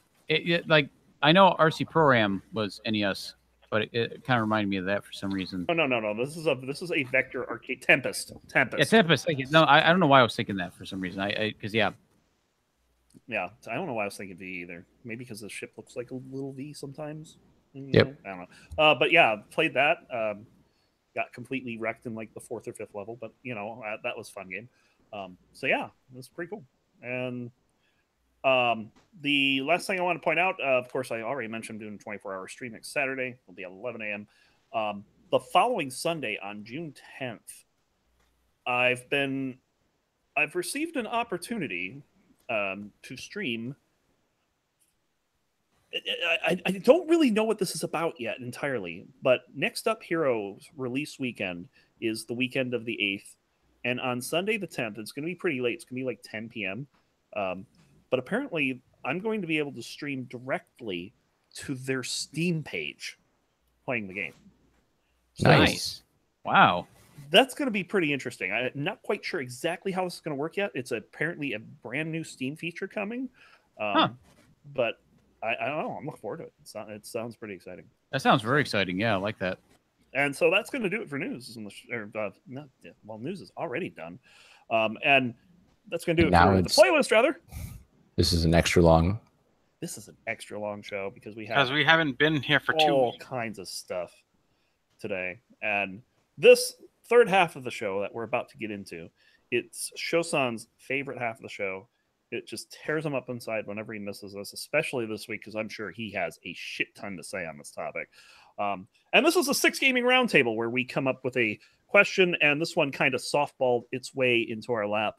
Like I know RC Pro-Am was NES, but it kind of reminded me of that for some reason. Oh, no. This is a Vector arcade. Tempest. Yeah, Tempest. No, I don't know why I was thinking that for some reason. Because Yeah, I don't know why I was thinking V either. Maybe because the ship looks like a little V sometimes. Yep. I don't know. But yeah, played that. Got completely wrecked in like the 4th or 5th level, but that was a fun game. So yeah, it was pretty cool. And the last thing I want to point out, of course, I already mentioned doing a 24-hour stream next Saturday. It'll be at 11 a.m. The following Sunday on June 10th, I've received an opportunity to stream. I don't really know what this is about yet entirely, but Next Up Heroes release weekend is the weekend of the 8th, and on Sunday the 10th, it's going to be pretty late. It's going to be like 10 p.m. But apparently, I'm going to be able to stream directly to their Steam page playing the game. So Nice. Wow. that's going to be pretty interesting. I'm not quite sure exactly how this is going to work yet. It's apparently a brand new Steam feature coming, but I don't know. I'm looking forward to it. It sounds pretty exciting. That sounds very exciting. Yeah, I like that. And so that's going to do it for news. News is already done, and that's going to do it Now for the playlist. Rather, this is an extra long. this is an extra long show because we haven't been here for 2 all weeks. kinds of stuff today, and this third half of the show that we're about to get into, it's Shosan's favorite half of the show. It just tears him up inside whenever he misses us, especially this week, because I'm sure he has a shit ton to say on this topic. And this is a 6 gaming roundtable where we come up with a question, and this one kind of softballed its way into our lap.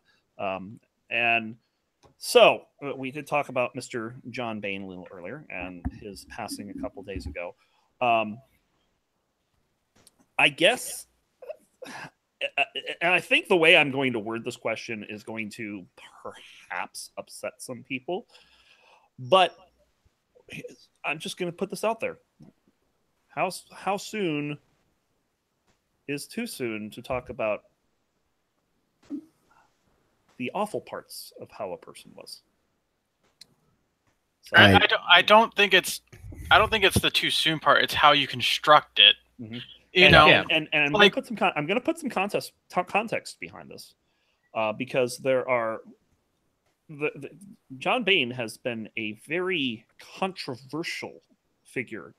And so we did talk about Mr. John Bain a little earlier and his passing a couple days ago. I guess, and I think the way I'm going to word this question is going to perhaps upset some people, but I'm just going to put this out there. How soon is too soon to talk about the awful parts of how a person was? So, I don't think it's the too soon part. It's how you construct it. Mhm. You know, and I'm like- going to put some context behind this, because there are John Bain has been a very controversial figure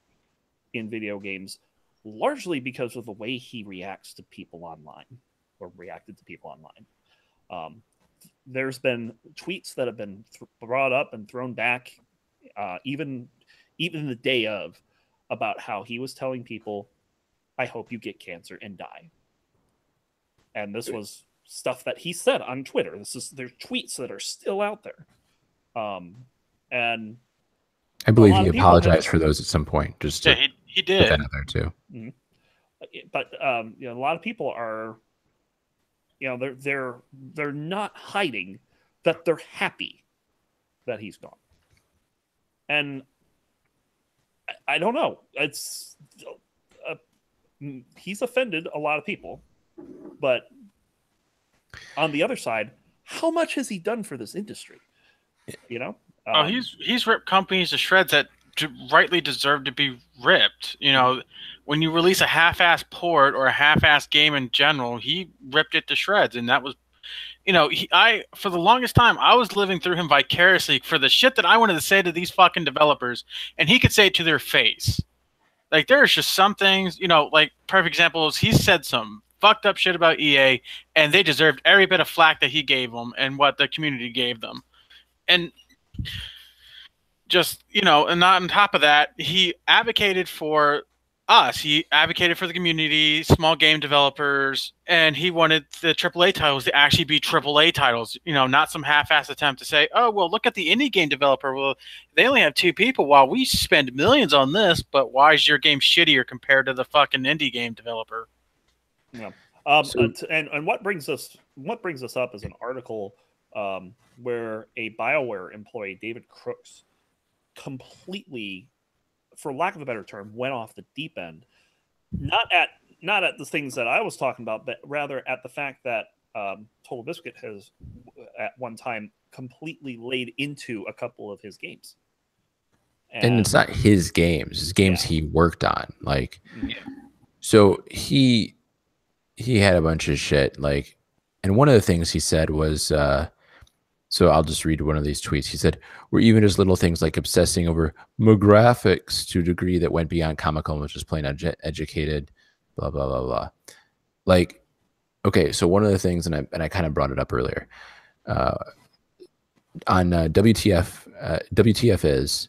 in video games, largely because of the way he reacts to people online, or reacted to people online. There's been tweets that have been brought up and thrown back, even the day of, about how he was telling people, "I hope you get cancer and die." And this was stuff that he said on Twitter. There's tweets that are still out there. And I believe he apologized for those at some point. Just to he did. Put that out there too. Mm-hmm. But a lot of people are, they're not hiding that they're happy that he's gone. And I don't know. It's he's offended a lot of people, but on the other side, how much has he done for this industry? He's ripped companies to shreds that rightly deserve to be ripped. When you release a half-ass port or a half-ass game in general, he ripped it to shreds, and that was, for the longest time, I was living through him vicariously for the shit that I wanted to say to these fucking developers, and he could say it to their face. Like, there's just some things, like, perfect example is he said some fucked up shit about EA, and they deserved every bit of flack that he gave them and what the community gave them. And just, and on top of that, he advocated for us. He advocated for the community, small game developers, and he wanted the AAA titles to actually be AAA titles, not some half-ass attempt to say, oh, well, look at the indie game developer. Well, they only have 2 people while we spend millions on this, but why is your game shittier compared to the fucking indie game developer? Yeah. And what brings us up is an article where a BioWare employee, David Crooks, completely, for lack of a better term, went off the deep end. Not at the things that I was talking about, but rather at the fact that Total Biscuit has at one time completely laid into a couple of his games. And it's not his games; it's games he worked on. So he had a bunch of shit. And one of the things he said was. So I'll just read one of these tweets. He said, "We're even just little things like obsessing over graphics to a degree that went beyond comical and was just plain educated, blah, blah, blah, blah." Okay, so one of the things, and I kind of brought it up earlier, on WTF is,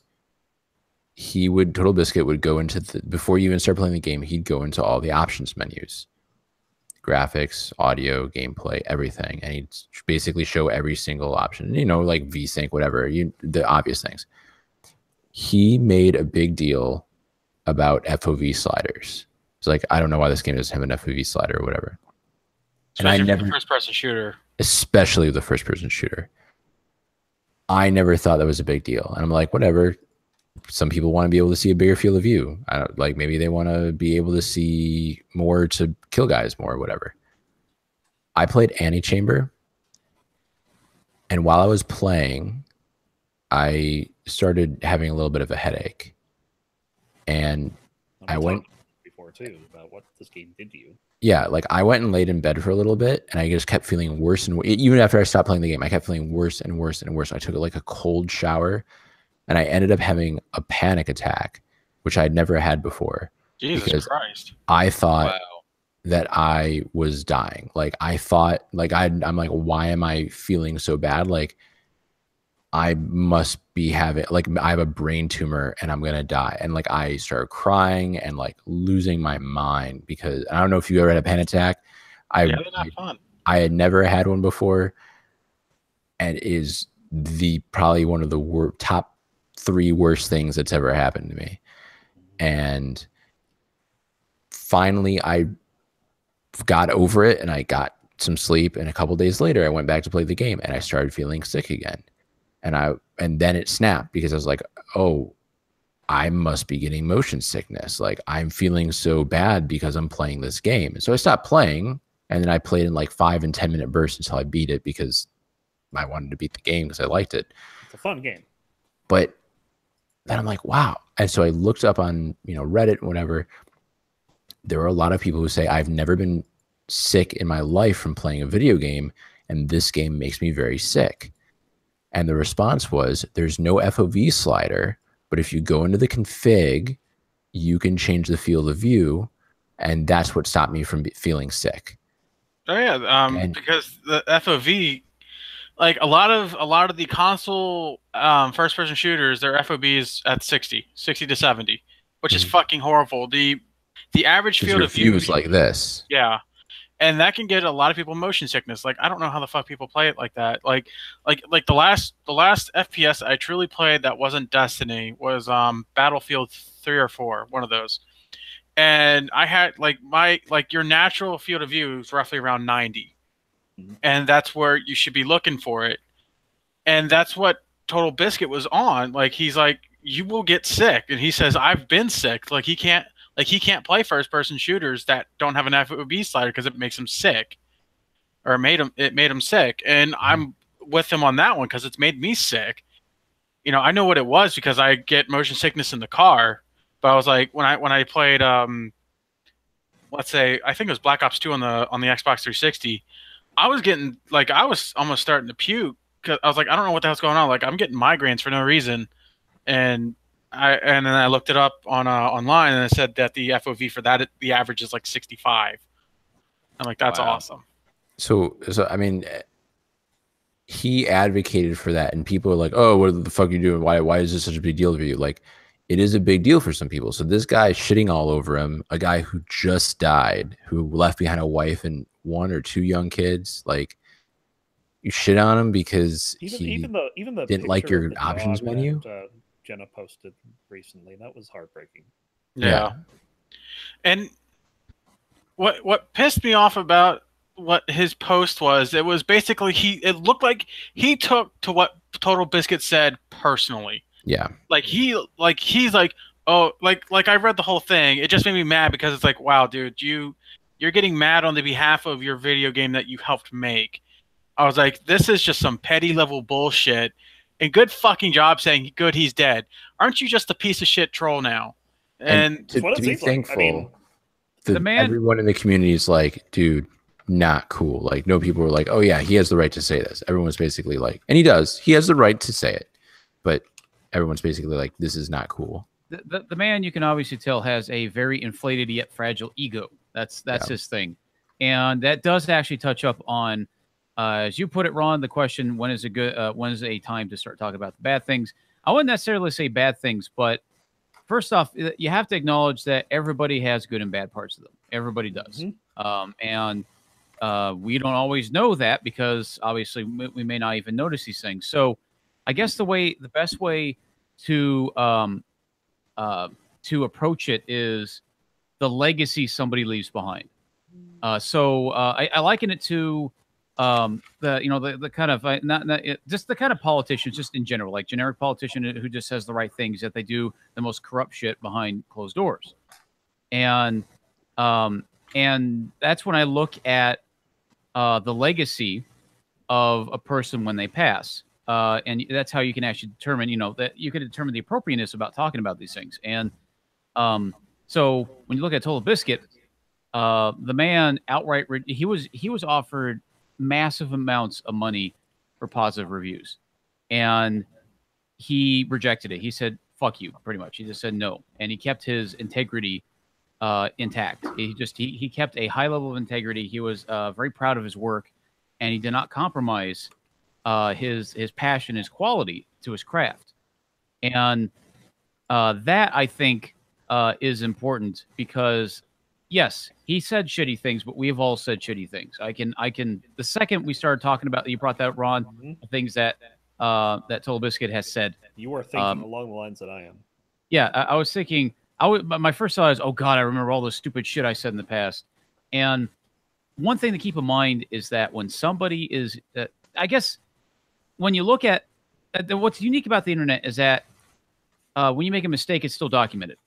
Total Biscuit would go into, before you even start playing the game, he'd go into all the options menus. Graphics, audio, gameplay, everything, and he'd basically show every single option, like VSync, whatever, the obvious things. He made a big deal about FOV sliders. It's like, I don't know why this game doesn't have an FOV slider or whatever. And I never, first-person shooter, especially the first-person shooter, I never thought that was a big deal. And I'm like, whatever. Some people want to be able to see a bigger field of view. Maybe they want to be able to see more to kill guys more, whatever. I played Antichamber, and while I was playing, I started having a little bit of a headache. And I went before too about what this game did to you. Yeah, I went and laid in bed for a little bit, and I just kept feeling worse and worse. Even after I stopped playing the game, I kept feeling worse and worse and worse. I took a cold shower. And I ended up having a panic attack, which I'd never had before. Jesus Christ. I thought that I was dying. I thought, I'm like, why am I feeling so bad? I must be having, I have a brain tumor and I'm going to die. And I started crying and losing my mind because I don't know if you ever had a panic attack. They're not fun. I had never had one before, and is probably one of the top 3 worst things that's ever happened to me. And finally I got over it and I got some sleep, and a couple days later I went back to play the game and I started feeling sick again. And then it snapped because I was like, oh, I must be getting motion sickness. I'm feeling so bad because I'm playing this game. And so I stopped playing, and then I played in 5 and 10 minute bursts until I beat it because I wanted to beat the game because I liked it. It's a fun game. But then I'm like, wow. And so I looked up on, Reddit and whatever. There were a lot of people who say, I've never been sick in my life from playing a video game, and this game makes me very sick. And the response was, there's no FOV slider, but if you go into the config, you can change the field of view, and that's what stopped me from feeling sick. Oh yeah, because the FOV, a lot of the console first-person shooters, their FOV is at 60 to 70, which is fucking horrible. The average field of view is like this. Yeah, and that can get a lot of people motion sickness. Like, I don't know how the fuck people play it like that. Like the last FPS I truly played that wasn't Destiny was Battlefield 3 or 4, one of those. And I had your natural field of view is roughly around 90. And that's where you should be looking for it. And that's what Total Biscuit was on. Like, he's like, you will get sick. And he says, I've been sick. Like, he can't play first person shooters that don't have an FOV slider because it makes him sick. Or it made him sick. And I'm with him on that one because it's made me sick. You know, I know what it was because I get motion sickness in the car. But I was like, when I played let's say, I think it was Black Ops 2 on the Xbox 360, I was getting, like, I was almost starting to puke because I was like, I don't know what the hell's going on. Like, I'm getting migraines for no reason. And then I looked it up on online, and it said that the FOV for that, the average is like 65. I'm like, that's awesome. So I mean, he advocated for that, and people are like, "Oh, what the fuck are you doing? Why is this such a big deal for you?" Like, it is a big deal for some people. So this guy shitting all over him, a guy who just died, who left behind a wife and 1 or 2 young kids, like, you shit on him because even the didn't like your options menu. That, Jenna posted recently, that was heartbreaking. Yeah. And what pissed me off about what his post was, it was basically it looked like he took to what Total Biscuit said personally. Yeah. Like he's like, oh, like I read the whole thing. It just made me mad because it's like, wow, dude, you're getting mad on the behalf of your video game that you helped make. I was like, this is just some petty level bullshit. And good fucking job saying, good, he's dead. Aren't you just a piece of shit troll now? And to be thankful, like. the man, everyone in the community is like, dude, not cool. Like, no people were like, oh yeah, he has the right to say this. Everyone's basically like, and he does. He has the right to say it. But everyone's basically like, this is not cool. The man, you can obviously tell, has a very inflated yet fragile ego. That's his thing. And that does actually touch up on, as you put it, Ron, the question, when is a time to start talking about the bad things? I wouldn't necessarily say bad things, but first off, you have to acknowledge that everybody has good and bad parts of them. Everybody does. And we don't always know that because obviously we may not even notice these things. So I guess the best way to approach it is the legacy somebody leaves behind. So I liken it to the kind of just the kind of politicians, just in general, like generic politician who just says the right things, that they do the most corrupt shit behind closed doors. And that's when I look at the legacy of a person when they pass. And that's how you can actually determine, that you can determine the appropriateness about talking about these things. And so when you look at Total Biscuit, the man outright, he was offered massive amounts of money for positive reviews, and he rejected it. He said, fuck you, pretty much. He just said no. And he kept his integrity intact. He kept a high level of integrity. He was very proud of his work, and he did not compromise his passion, his quality to his craft. And that, I think, is important because, yes, he said shitty things, but we've all said shitty things. I can. The second we started talking about, you brought that, Ron, things that Total Biscuit has said. You are thinking along the lines that I am. Yeah, I was thinking. My first thought is, oh God, I remember all the stupid shit I said in the past. And one thing to keep in mind is that when somebody is, I guess, when you look at what's unique about the internet is that when you make a mistake, it's still documented.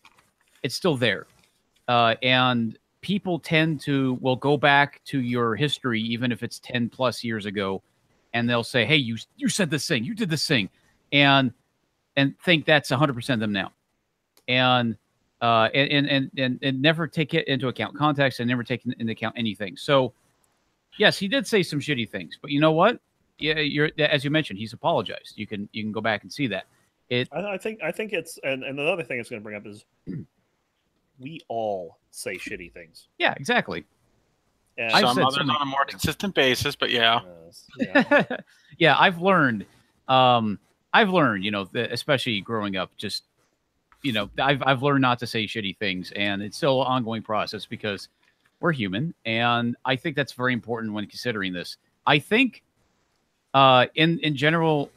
It's still there. And people tend to go back to your history, even if it's 10 plus years ago, and they'll say, hey, you said this thing, you did this thing, and think that's 100% them now. And never take it into account context and never take into account anything. So yes, he did say some shitty things, but you know what? Yeah, as you mentioned, he's apologized. You can go back and see that. I think it's and the other thing it's going to bring up is we all say shitty things. Yeah, exactly. And some others on a more consistent basis, but yeah. Yeah, I've learned, especially growing up, just, I've learned not to say shitty things, and it's still an ongoing process because we're human, and I think that's very important when considering this. I think, in general,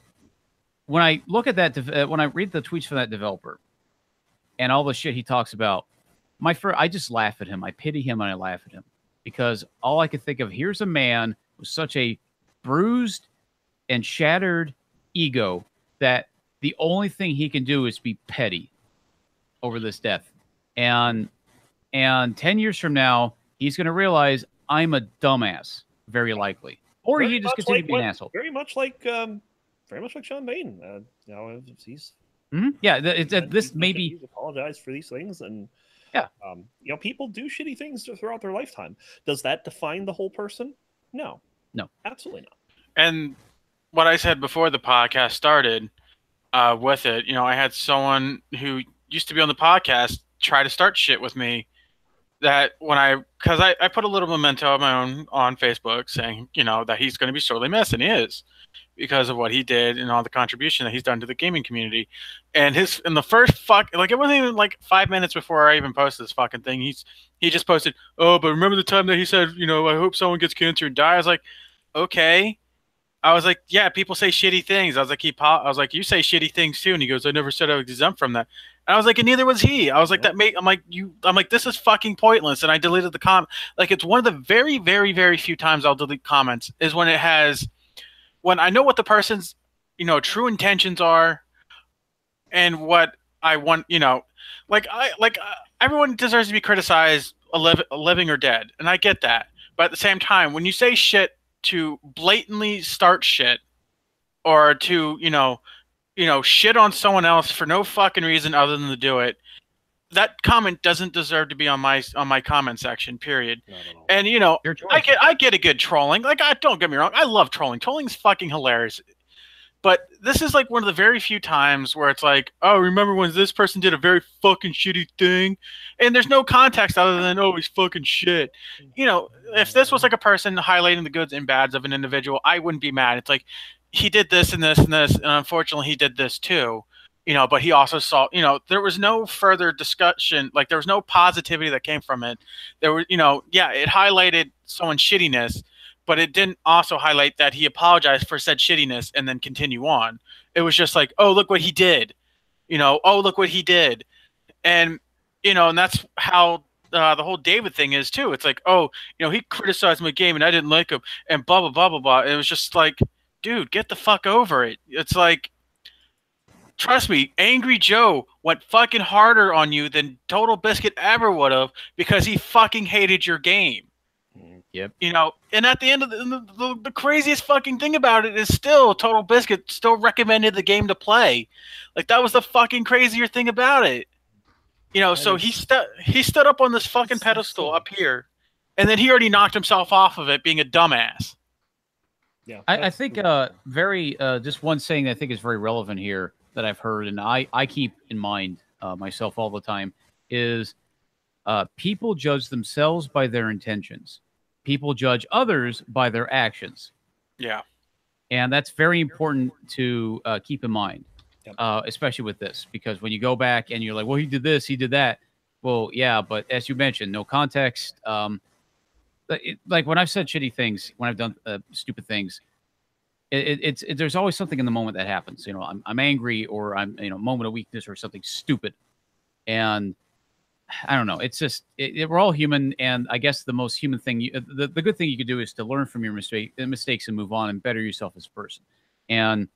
when I look at that, when I read the tweets from that developer, and all the shit he talks about, I just laugh at him. I pity him and I laugh at him because all I could think of, here's a man with such a bruised and shattered ego that the only thing he can do is be petty over this death. And 10 years from now, he's going to realize I'm a dumbass, very likely. Or he just continue to be an asshole. Very much like Sean Bain. He's this maybe he's apologized for these things, and yeah, people do shitty things throughout their lifetime. Does that define the whole person? No, absolutely not. And what I said before the podcast started, with it, I had someone who used to be on the podcast try to start shit with me. That because I put a little memento of my own on Facebook saying, that he's going to be sorely missed, and he is, because of what he did and all the contribution that he's done to the gaming community. And in the first it wasn't even like 5 minutes before I even posted this fucking thing, he just posted, "Oh, but remember the time that he said, I hope someone gets cancer and dies." I was like, okay. I was like, yeah, people say shitty things. I was like, you say shitty things too. And he goes, I never said I was exempt from that. And I was like, and neither was he. I was like, I'm like, this is fucking pointless. And I deleted the comment. Like, it's one of the very, very, very few times I'll delete comments is when I know what the person's, true intentions are and what I want, everyone deserves to be criticized, living or dead. And I get that. But at the same time, when you say shit to blatantly start shit or to, shit on someone else for no fucking reason other than to do it, that comment doesn't deserve to be on my comment section, period. And, I get a good trolling. Like, don't get me wrong. I love trolling. Trolling's fucking hilarious. But this is like one of the very few times where it's like, oh, remember when this person did a very fucking shitty thing? And there's no context other than, oh, he's fucking shit. If this was like a person highlighting the goods and bads of an individual, I wouldn't be mad. It's like, he did this and this and this, and unfortunately he did this too. But he also saw, there was no further discussion. Like, there was no positivity that came from it. There were, it highlighted someone's shittiness, but it didn't also highlight that he apologized for said shittiness and then continue on. It was just like, oh, look what he did. Oh, look what he did. And, and that's how the whole David thing is too. It's like, oh, he criticized my game and I didn't like him and blah, blah, blah, blah, blah. It was just like, dude, get the fuck over it. It's like, trust me, Angry Joe went fucking harder on you than Total Biscuit ever would have because he fucking hated your game. Yep. And at the end of the craziest fucking thing about it is still Total Biscuit still recommended the game to play. Like, that was the fucking crazier thing about it. So he stood up on this fucking pedestal up here, and then he already knocked himself off of it being a dumbass. Yeah. I think just one saying that I think is very relevant here that I've heard, and I keep in mind myself all the time, is people judge themselves by their intentions. People judge others by their actions. Yeah. And that's very important to keep in mind, especially with this, because when you go back and you're like, well, he did this, he did that. Well, yeah, but as you mentioned, no context. Like when I've said shitty things, when I've done stupid things, there's always something in the moment that happens. I'm angry, or I'm moment of weakness or something stupid, and I don't know. It's just we're all human, and I guess the most human thing, the good thing you could do is to learn from your mistakes and move on and better yourself as a person. And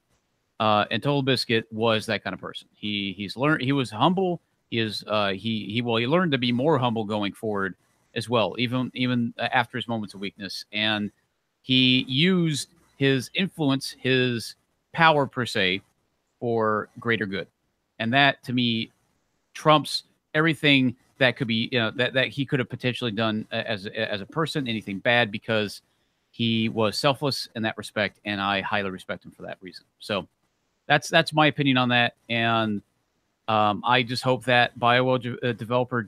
Total Biscuit was that kind of person. He's learned. He was humble. He learned to be more humble going forward as well, even after his moments of weakness. And he used his influence, his power per se, for greater good. And that, to me, trumps everything that could be, that he could have potentially done as a person, anything bad, because he was selfless in that respect, and I highly respect him for that reason. So that's my opinion on that. And I just hope that BioWare developer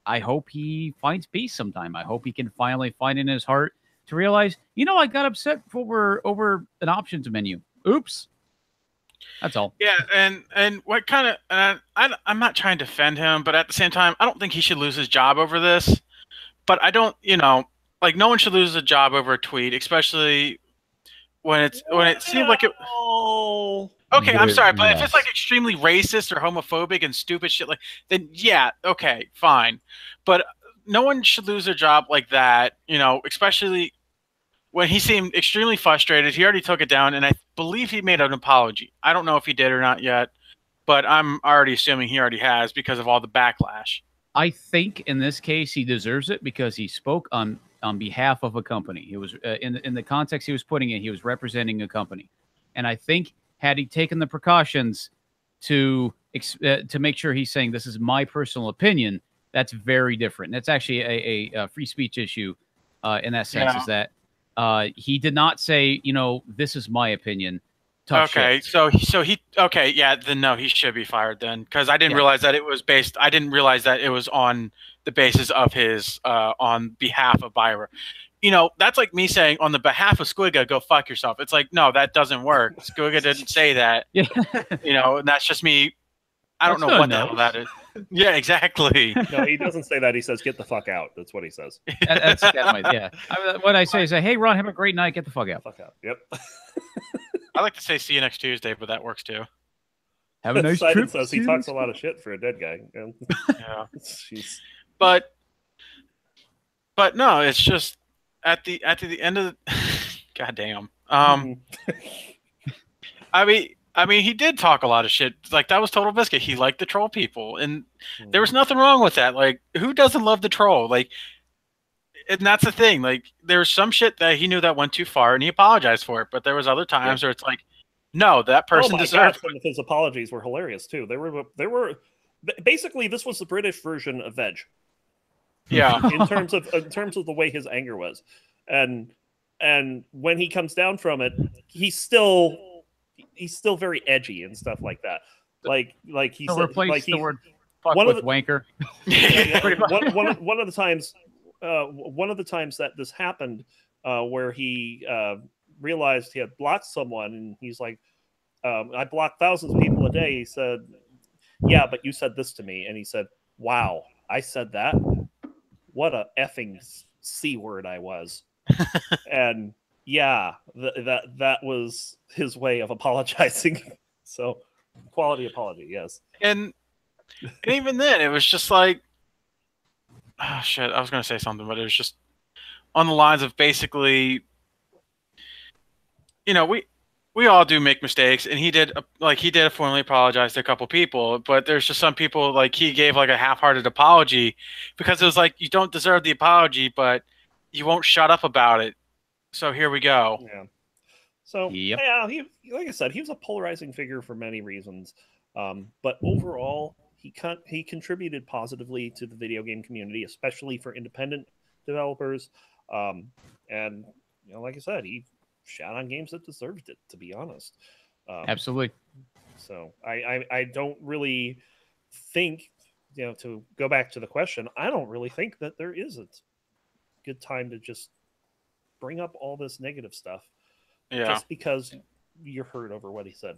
I hope he finds peace sometime. I hope he can finally find in his heart to realize, I got upset over an options menu. Oops. That's all. Yeah, and what kind of I'm not trying to defend him, but at the same time, I don't think he should lose his job over this, but I don't, you know, like no one should lose a job over a tweet, especially when it seemed like it. Oh, Okay, I'm sorry, but if Yes. it's like extremely racist or homophobic and stupid shit, like then yeah, okay, fine. But no one should lose their job like that, you know, especially when he seemed extremely frustrated. He already took it down, and I believe he made an apology. I don't know if he did or not yet, but I'm already assuming he already has because of all the backlash. I think in this case he deserves it because he spoke on behalf of a company. He was in the context he was putting it. He was representing a company, and I think had he taken the precautions to make sure he's saying this is my personal opinion, that's very different. That's actually a free speech issue in that sense. Yeah. Is that he did not say, you know, this is my opinion. Tough Okay, shit. so he okay, yeah, then no, he should be fired then because I didn't Yeah. realize that it was based. I didn't realize that it was on the basis of his on behalf of Byra. You know, that's like me saying on the behalf of Squigga, go fuck yourself. It's like no, that doesn't work. Squigga didn't say that. Yeah. You know, and that's just me. I don't That's know good what the enough. hell that is. Yeah, exactly. no, he doesn't say that. He says, "Get the fuck out." That's what he says. Yeah. What I say is, hey, Ron, have a great night. Get the fuck out. Fuck out. Yep. I like to say see you next Tuesday, but that works too. Have a nice Simon trip. says he talks a lot of shit for a dead guy. And Yeah. jeez. But no, it's just at the end of the goddamn. I mean, he did talk a lot of shit. Like that was Total Biscuit. He liked the troll people, and there was nothing wrong with that. Like, who doesn't love the troll? Like, and that's the thing. Like, there's some shit that he knew that went too far, and he apologized for it. But there was other times where it's like, no, that person oh my deserved. God, some of his apologies were hilarious too. They were basically this was the British version of Veg. Yeah, in terms of the way his anger was, and when he comes down from it, he's still very edgy and stuff like that. Like he So said, replace like the word fuck one of with the- wanker. one of the times that this happened, where he realized he had blocked someone, and he's like, "I block thousands of people a day." He said, "Yeah, but you said this to me," and he said, "Wow, I said that. What a effing C word I was." And yeah, that was his way of apologizing. So, quality apology, yes. and even then, it was just like, oh shit, I was gonna say something, but it was just on the lines of basically, you know, we all do make mistakes, and he did formally apologize to a couple people, but there's just some people like he gave like a half-hearted apology because it was like you don't deserve the apology, but you won't shut up about it. So here we go. Yeah. So Yep. yeah, like I said, he was a polarizing figure for many reasons. But overall, he contributed positively to the video game community, especially for independent developers. And you know, like I said, he shot on games that deserved it, to be honest. Absolutely. So I don't really think, you know, to go back to the question, I don't really think that there is a good time to just bring up all this negative stuff just because you're hurt over what he said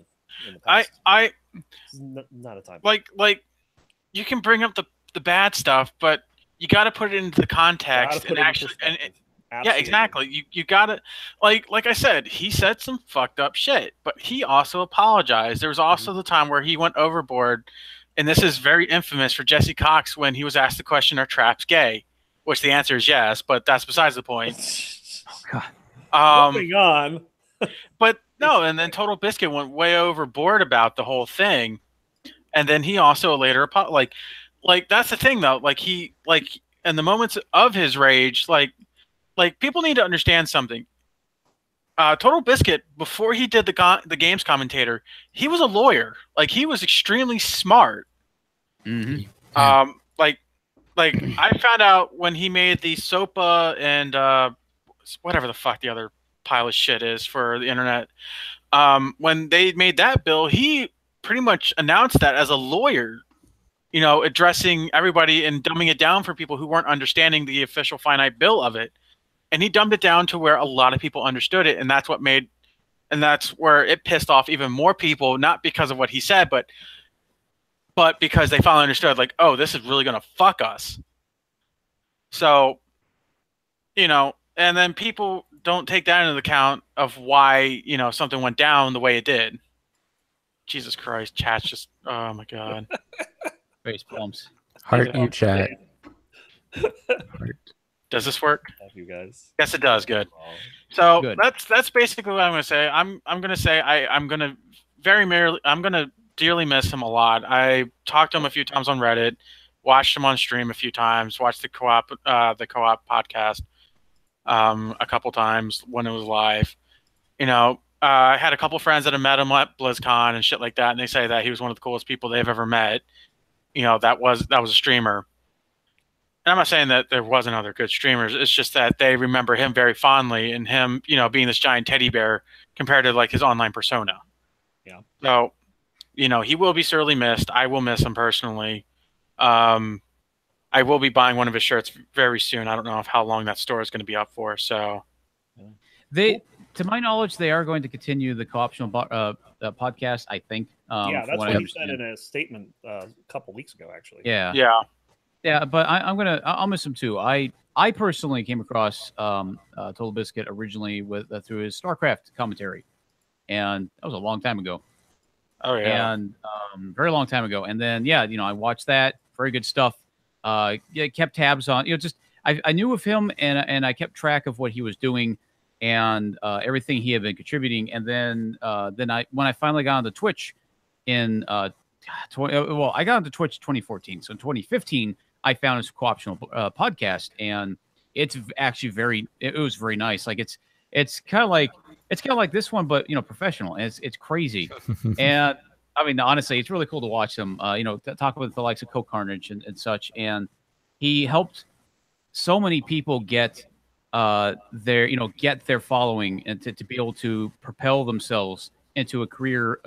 in the past. It's not a time. Like you can bring up the bad stuff, but you got to put it into the context and actually yeah, exactly. You gotta like I said, he said some fucked up shit, but he also apologized. There was also the time where he went overboard, and this is very infamous for Jesse Cox when he was asked the question, "Are traps gay?" Which the answer is yes, but that's besides the point. Moving on. But no, and then Total Biscuit went way overboard about the whole thing, and then he also later like that's the thing though. Like he in the moments of his rage, like people need to understand something. Total Biscuit, before he did the games commentator, he was a lawyer. Like he was extremely smart. Mm-hmm. Like I found out when he made the SOPA and whatever the fuck the other pile of shit is for the internet. When they made that bill, he pretty much announced that as a lawyer, you know, addressing everybody and dumbing it down for people who weren't understanding the official finite bill of it. And he dumbed it down to where a lot of people understood it, and that's where it pissed off even more people, not because of what he said, but because they finally understood, like, oh, this is really gonna fuck us. So you know, and then people don't take that into account of why, you know, something went down the way it did. Jesus Christ, chat's just, oh my God. Face palms. Heart you, chat. Heart. Does this work? Love you guys. Yes, it does. Good. So Good. that's basically what I'm gonna say. I'm gonna say I'm gonna dearly miss him a lot. I talked to him a few times on Reddit, watched him on stream a few times, watched the co-op podcast a couple times when it was live. You know, I had a couple friends that had met him at BlizzCon and shit like that, and they say that he was one of the coolest people they've ever met. You know, that was a streamer. And I'm not saying that there wasn't other good streamers. It's just that they remember him very fondly, and him, you know, being this giant teddy bear compared to like his online persona. Yeah. So, you know, he will be sorely missed. I will miss him personally. I will be buying one of his shirts very soon. I don't know how long that store is going to be up for. So, to my knowledge, they are going to continue the co-optional podcast. I think. Yeah, that's what you said in a statement a couple weeks ago, actually. Yeah. Yeah. Yeah, but I'll miss him too. I personally came across Total Biscuit originally with through his StarCraft commentary, and that was a long time ago. Oh yeah, and very long time ago. And then yeah, you know, I watched that. Very good stuff. Yeah, kept tabs on. You know, just I knew of him, and I kept track of what he was doing and everything he had been contributing. And then when I finally got onto Twitch in I got onto Twitch 2014. So in 2015. I found his co-optional podcast, and it's actually it was very nice. Like it's kind of like this one, but you know, professional, and it's crazy. And I mean, honestly, it's really cool to watch him. You know, talk with the likes of Coke Carnage and such. And he helped so many people get their following and to be able to propel themselves into a career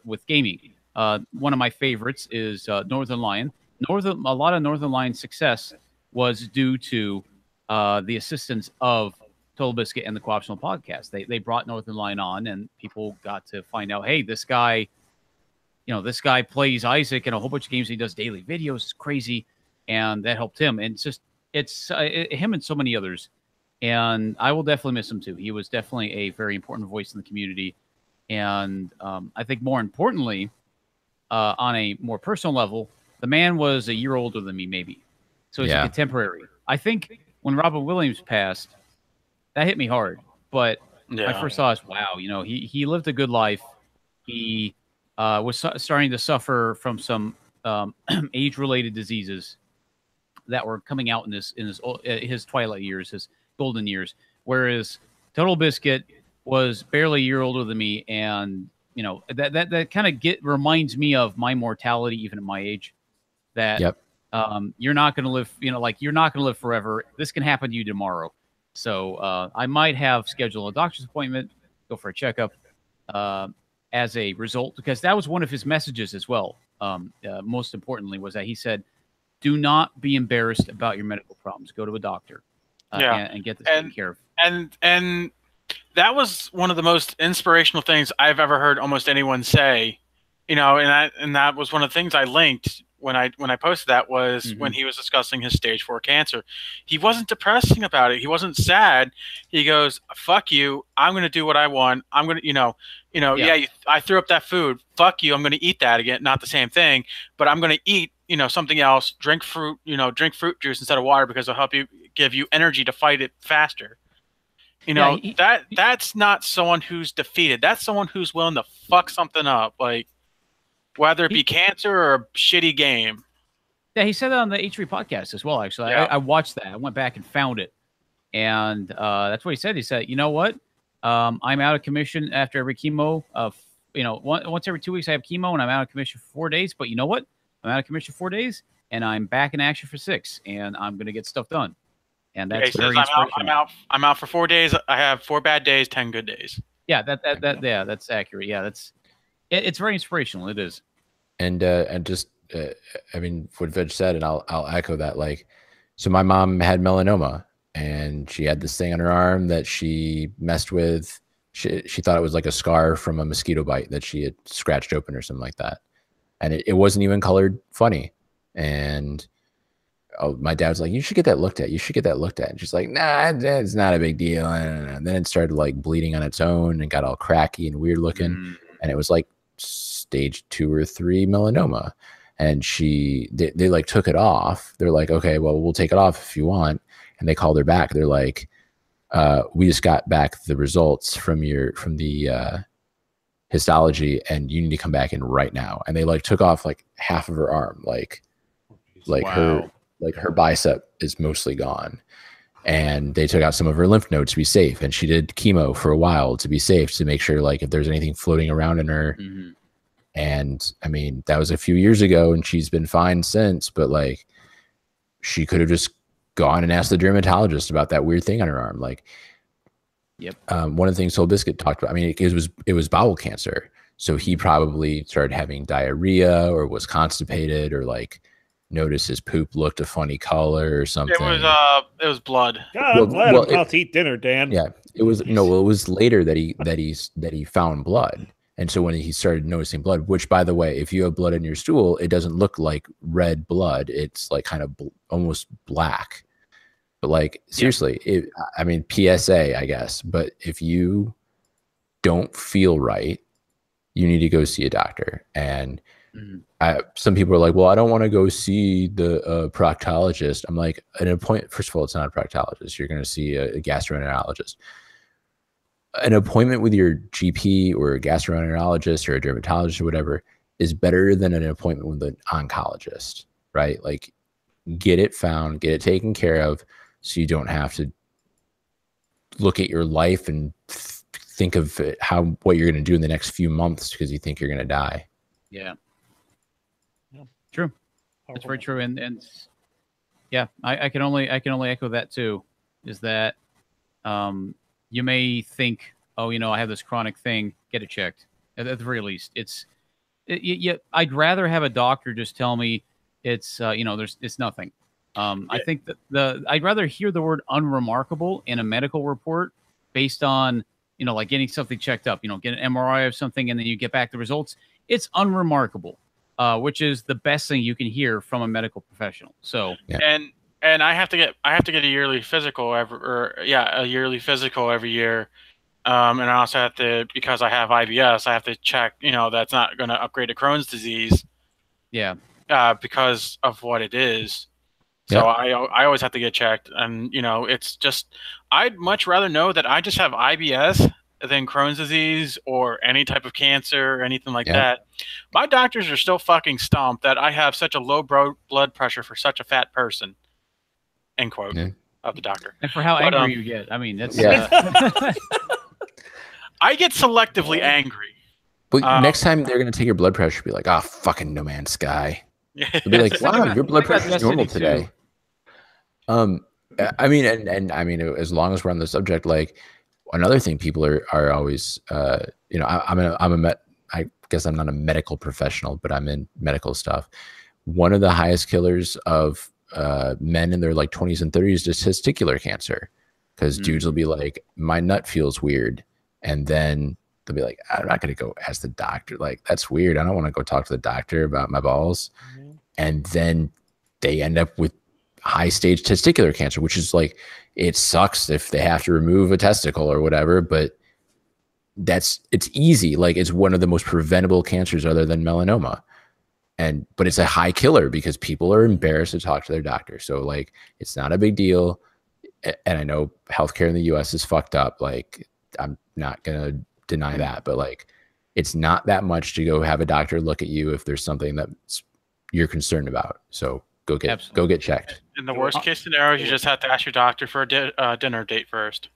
with gaming. One of my favorites is Northern Lion. A lot of Northern Lion's success was due to the assistance of Total Biscuit and the Co-optional podcast. They brought Northern Lion on, and people got to find out, hey, this guy plays Isaac in a whole bunch of games. He does daily videos. It's crazy, and that helped him. And it's him and so many others. And I will definitely miss him too. He was definitely a very important voice in the community. And I think more importantly, on a more personal level, the man was a year older than me, maybe. So he's a contemporary. I think when Robin Williams passed, that hit me hard. But I first saw wow, you know, he lived a good life. He was starting to suffer from some age-related diseases that were coming out in his twilight years, his golden years. Whereas Total Biscuit was barely a year older than me, and you know that kind of reminds me of my mortality, even at my age. That you're not going to live, you know, like you're not going to live forever. This can happen to you tomorrow. So I might have scheduled a doctor's appointment, go for a checkup as a result, because that was one of his messages as well. Most importantly was that he said, do not be embarrassed about your medical problems. Go to a doctor and get this taken care of. And that was one of the most inspirational things I've ever heard almost anyone say, you know, and that was one of the things I linked when I posted that was when he was discussing his stage 4 cancer. He wasn't depressing about it. He wasn't sad. He goes, fuck you. I'm going to do what I want. I'm going to, I threw up that food. Fuck you. I'm going to eat that again. Not the same thing, but I'm going to eat, you know, something else, drink fruit juice instead of water, because it'll give you energy to fight it faster. You know, that's not someone who's defeated. That's someone who's willing to fuck something up. Like, whether it be cancer or a shitty game. Yeah, he said that on the H3 podcast as well, actually. Yeah. I watched that. I went back and found it. And that's what he said. He said, you know what? I'm out of commission after every chemo. Once every 2 weeks I have chemo, and I'm out of commission for 4 days. But you know what? I'm out of commission for 4 days, and I'm back in action for 6, and I'm going to get stuff done. And that's very inspirational. I'm out for 4 days. I have 4 bad days, 10 good days. Yeah, that's accurate. Yeah, it's very inspirational. It is. And just, I mean, what Veg said, and I'll echo that. Like, so my mom had melanoma, and she had this thing on her arm that she messed with. She thought it was like a scar from a mosquito bite that she had scratched open or something like that. And it wasn't even colored funny. And my dad's like, you should get that looked at. You should get that looked at. And she's like, nah, it's not a big deal. And then it started like bleeding on its own and got all cracky and weird looking. And it was like stage 2 or 3 melanoma. And they like took it off. They're like, okay, well, we'll take it off if you want. And they called her back. They're like, we just got back the results from the histology, and you need to come back in right now. And they like took off like half of her arm, like Wow. her bicep is mostly gone. And they took out some of her lymph nodes to be safe. And she did chemo for a while to be safe, to make sure like if there's anything floating around in her. And I mean, that was a few years ago, and she's been fine since. But like, she could have just gone and asked the dermatologist about that weird thing on her arm. Like, Yep. One of the things Soul Biscuit talked about, I mean, it was bowel cancer. So he probably started having diarrhea or was constipated, or like noticed his poop looked a funny color or something. It was blood. God, I'm glad I'm about to eat dinner, Dan. Yeah, it was it was later that he found blood. And so when he started noticing blood, which, by the way, if you have blood in your stool, it doesn't look like red blood. It's like kind of almost black. But like, seriously, I mean, PSA, I guess. But if you don't feel right, you need to go see a doctor. And some people are like, well, I don't want to go see the proctologist. I'm like, an appointment. First of all, it's not a proctologist. You're going to see a gastroenterologist. An appointment with your GP or a gastroenterologist or a dermatologist or whatever is better than an appointment with an oncologist, right? Like, get it found, get it taken care of, so you don't have to look at your life and think of what you're going to do in the next few months because you think you're going to die. Yeah. True. That's very true. And yeah, I can only echo that too, is that you may think, oh, I have this chronic thing, get it checked. At the very least, I'd rather have a doctor just tell me it's it's nothing. I think that I'd rather hear the word unremarkable in a medical report based on like getting something checked up. Get an MRI of something and then you get back the results. It's unremarkable, which is the best thing you can hear from a medical professional. So and I have to get a yearly physical every year. And I also have to, because I have IBS, I have to check, that's not going to upgrade to Crohn's disease. Yeah. Because of what it is. So I always have to get checked. And, it's just, I'd much rather know that I just have IBS than Crohn's disease or any type of cancer or anything like that. My doctors are still fucking stumped that I have such a low blood pressure for such a fat person. End quote of the doctor. And for how angry you get. I mean, that's... I get selectively angry. But next time they're going to take your blood pressure, be like, fucking No Man's Sky. They'll be like, wow, your blood pressure is normal today. I mean, and I mean, as long as we're on the subject, like, another thing people are always, I guess I'm not a medical professional, but I'm in medical stuff. One of the highest killers of men in their like 20s and 30s is testicular cancer, because dudes will be like, my nut feels weird, and then they'll be like, I'm not going to go ask the doctor. Like, that's weird. I don't want to go talk to the doctor about my balls. And then they end up with high stage testicular cancer, which is like, it sucks if they have to remove a testicle or whatever, but it's easy. Like, it's one of the most preventable cancers other than melanoma. But it's a high killer because people are embarrassed to talk to their doctor. So like, it's not a big deal. And I know healthcare in the US is fucked up. Like, I'm not going to deny that, but like, it's not that much to go have a doctor look at you if there's something that you're concerned about. So go get checked. In the worst case scenario, you just have to ask your doctor for a dinner date first.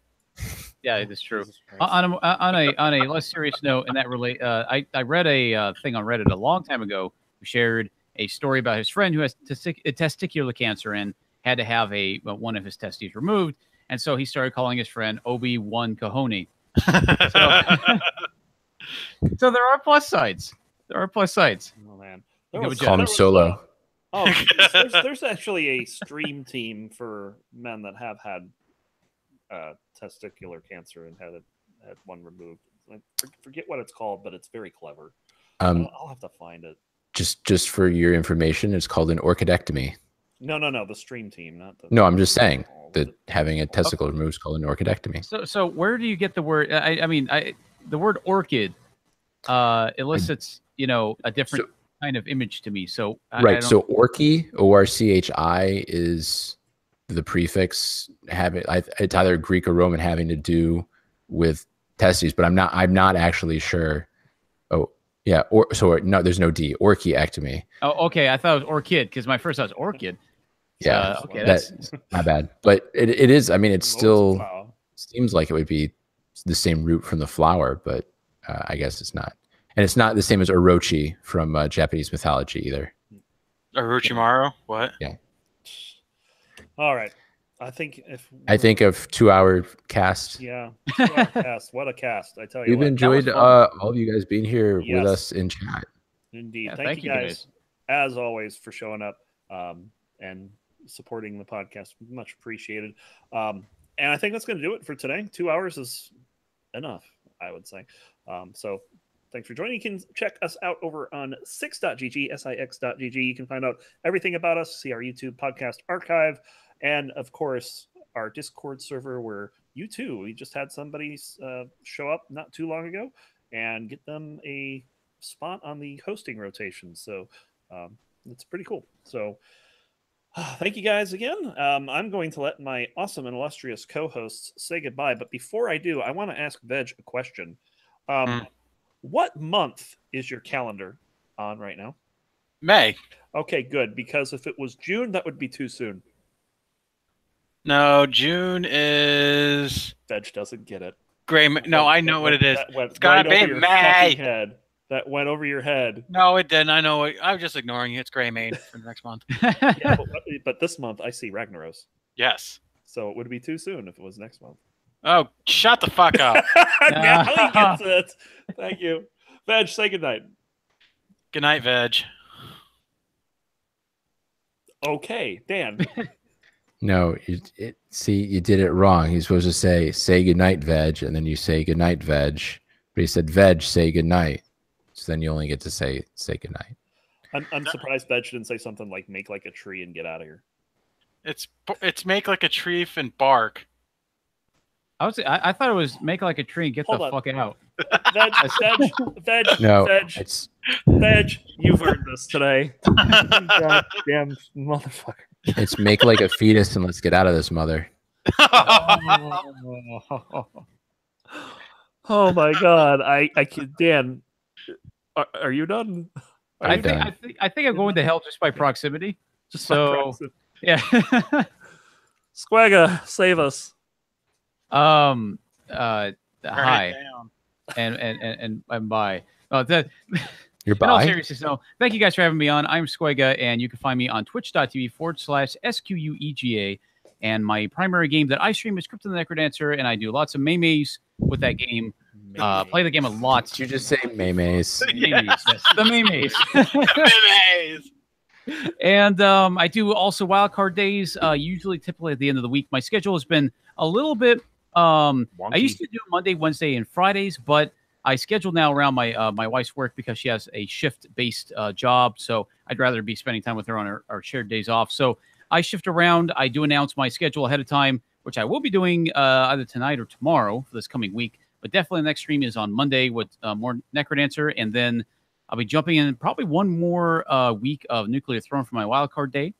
Yeah, that's true. On a less serious note, and that I read a thing on Reddit a long time ago who shared a story about his friend who has testicular cancer and had to have one of his testes removed, and so he started calling his friend Obi-Wan Cojones. So there are plus sides. Oh man, call him Solo. There's actually a stream team for men that have had testicular cancer and had one removed. I forget what it's called, but it's very clever. I'll have to find it. Just for your information, it's called an orchidectomy. No, the stream team, not the. No, I'm just saying that having a testicle removed is called an orchidectomy. So where do you get the word? I mean, the word orchid elicits, a different kind of image to me. So right. So orchi, ORCHI, is the prefix having. It's either Greek or Roman, having to do with testes, but I'm not actually sure. Oh yeah, no, there's no D. Orchiectomy. Oh, okay. I thought it was orchid because my first thought was orchid. Yeah, okay, that's my bad. But it is. I mean, it still seems like it would be the same root from the flower, but I guess it's not. And it's not the same as Orochi from Japanese mythology either. Orochimaru? What? Yeah. All right. I think of 2 hour cast. Yeah. 2 hour cast. What a cast. I tell you. We've enjoyed all of you guys being here with us in chat. Indeed. Yeah, thank you guys, as always, for showing up and supporting the podcast. Much appreciated. And I think that's going to do it for today. 2 hours is enough, I would say. So thanks for joining. You can check us out over on six.gg, six.gg. You can find out everything about us, see our YouTube podcast archive, and of course, our Discord server where we just had somebody show up not too long ago and get them a spot on the hosting rotation. So it's pretty cool. So thank you guys again. I'm going to let my awesome and illustrious co-hosts say goodbye. But before I do, I want to ask Veg a question. What month is your calendar on right now? May. Okay, good. Because if it was June, that would be too soon. No, June is... Veg doesn't get it. Gray. No, I know what it is. It's gotta be May. That went over your head. No, it didn't. I know. I was just ignoring it. It's Gray Maid for the next month. Yeah, but this month I see Ragnaros. Yes. So it would be too soon if it was next month. Oh, shut the fuck up. Now he gets it. Thank you. Veg, say goodnight. Good night, Veg. Okay, Dan. No, you did it wrong. He's supposed to say goodnight, Veg, and then you say goodnight, Veg. But he said, Veg, say goodnight. So then you only get to say goodnight. I'm surprised Veg didn't say something like make like a tree and get out of here. It's make like a tree and bark. I thought it was make like a tree and get the fuck out. Veg, you've earned this today. Goddamn motherfucker. It's make like a fetus and let's get out of this, mother. Oh my god! I can. Dan, are you done? I think I'm going to hell just by proximity. Yeah. Squagga, save us. Hi. And bye. You're in all bye. seriousness, no. Thank you guys for having me on. I'm Squagga, and you can find me on twitch.tv/SQUEGA. And my primary game that I stream is Crypt of the Necrodancer, and I do lots of maymays with that game. Play the game a lot. Did you just say maymays? Maymays, yes. The maymays. Maymays. And I do also wildcard days, typically at the end of the week. My schedule has been a little bit I used to do Monday, Wednesday, and Fridays, but I schedule now around my my wife's work because she has a shift-based job. So I'd rather be spending time with her on our shared days off. So I shift around. I do announce my schedule ahead of time, which I will be doing either tonight or tomorrow for this coming week. But definitely the next stream is on Monday with more Necrodancer, and then I'll be jumping in probably one more week of Nuclear Throne for my wildcard day.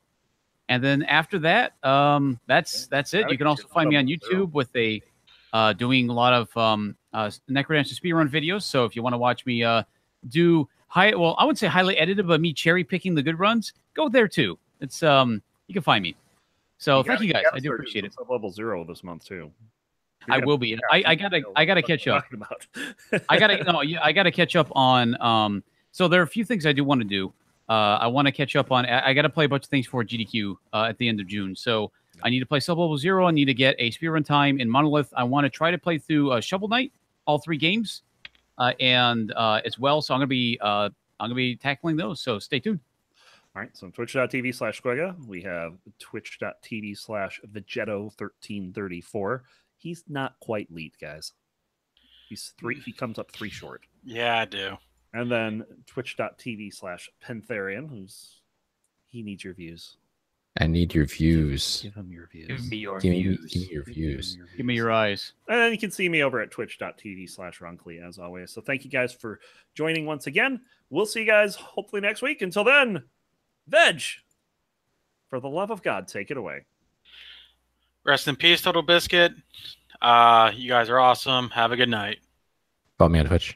And then after that, that's it. You can also find me on YouTube with doing a lot of Necrodancer speedrun videos. So if you want to watch me do I wouldn't say highly edited, but me cherry picking the good runs, go there too. It's you can find me. So thank you guys. I do appreciate it. Level 0 this month too. I will be. I gotta catch up. I gotta catch up on. So there are a few things I do want to do. I want to catch up on. I got to play a bunch of things for GDQ at the end of June. So I need to play Sub Level 0. I need to get a speedrun time in Monolith. I want to try to play through Shovel Knight, all 3 games, and as well. So I'm gonna be tackling those. So stay tuned. All right. So twitch.tv/Squagga. We have twitch.tv/Vegetto1334. He's not quite lead, guys. He's 3. He comes up 3 short. Yeah, I do. And then twitch.tv/Pentherian, he needs your views. I need your views. Give him your views. Give me your Give me views. your views. Give me your eyes. And then you can see me over at twitch.tv/Ronkly as always. So thank you guys for joining once again. We'll see you guys hopefully next week. Until then, Veg, for the love of God, take it away. Rest in peace, Total Biscuit. You guys are awesome. Have a good night. Follow me on Twitch.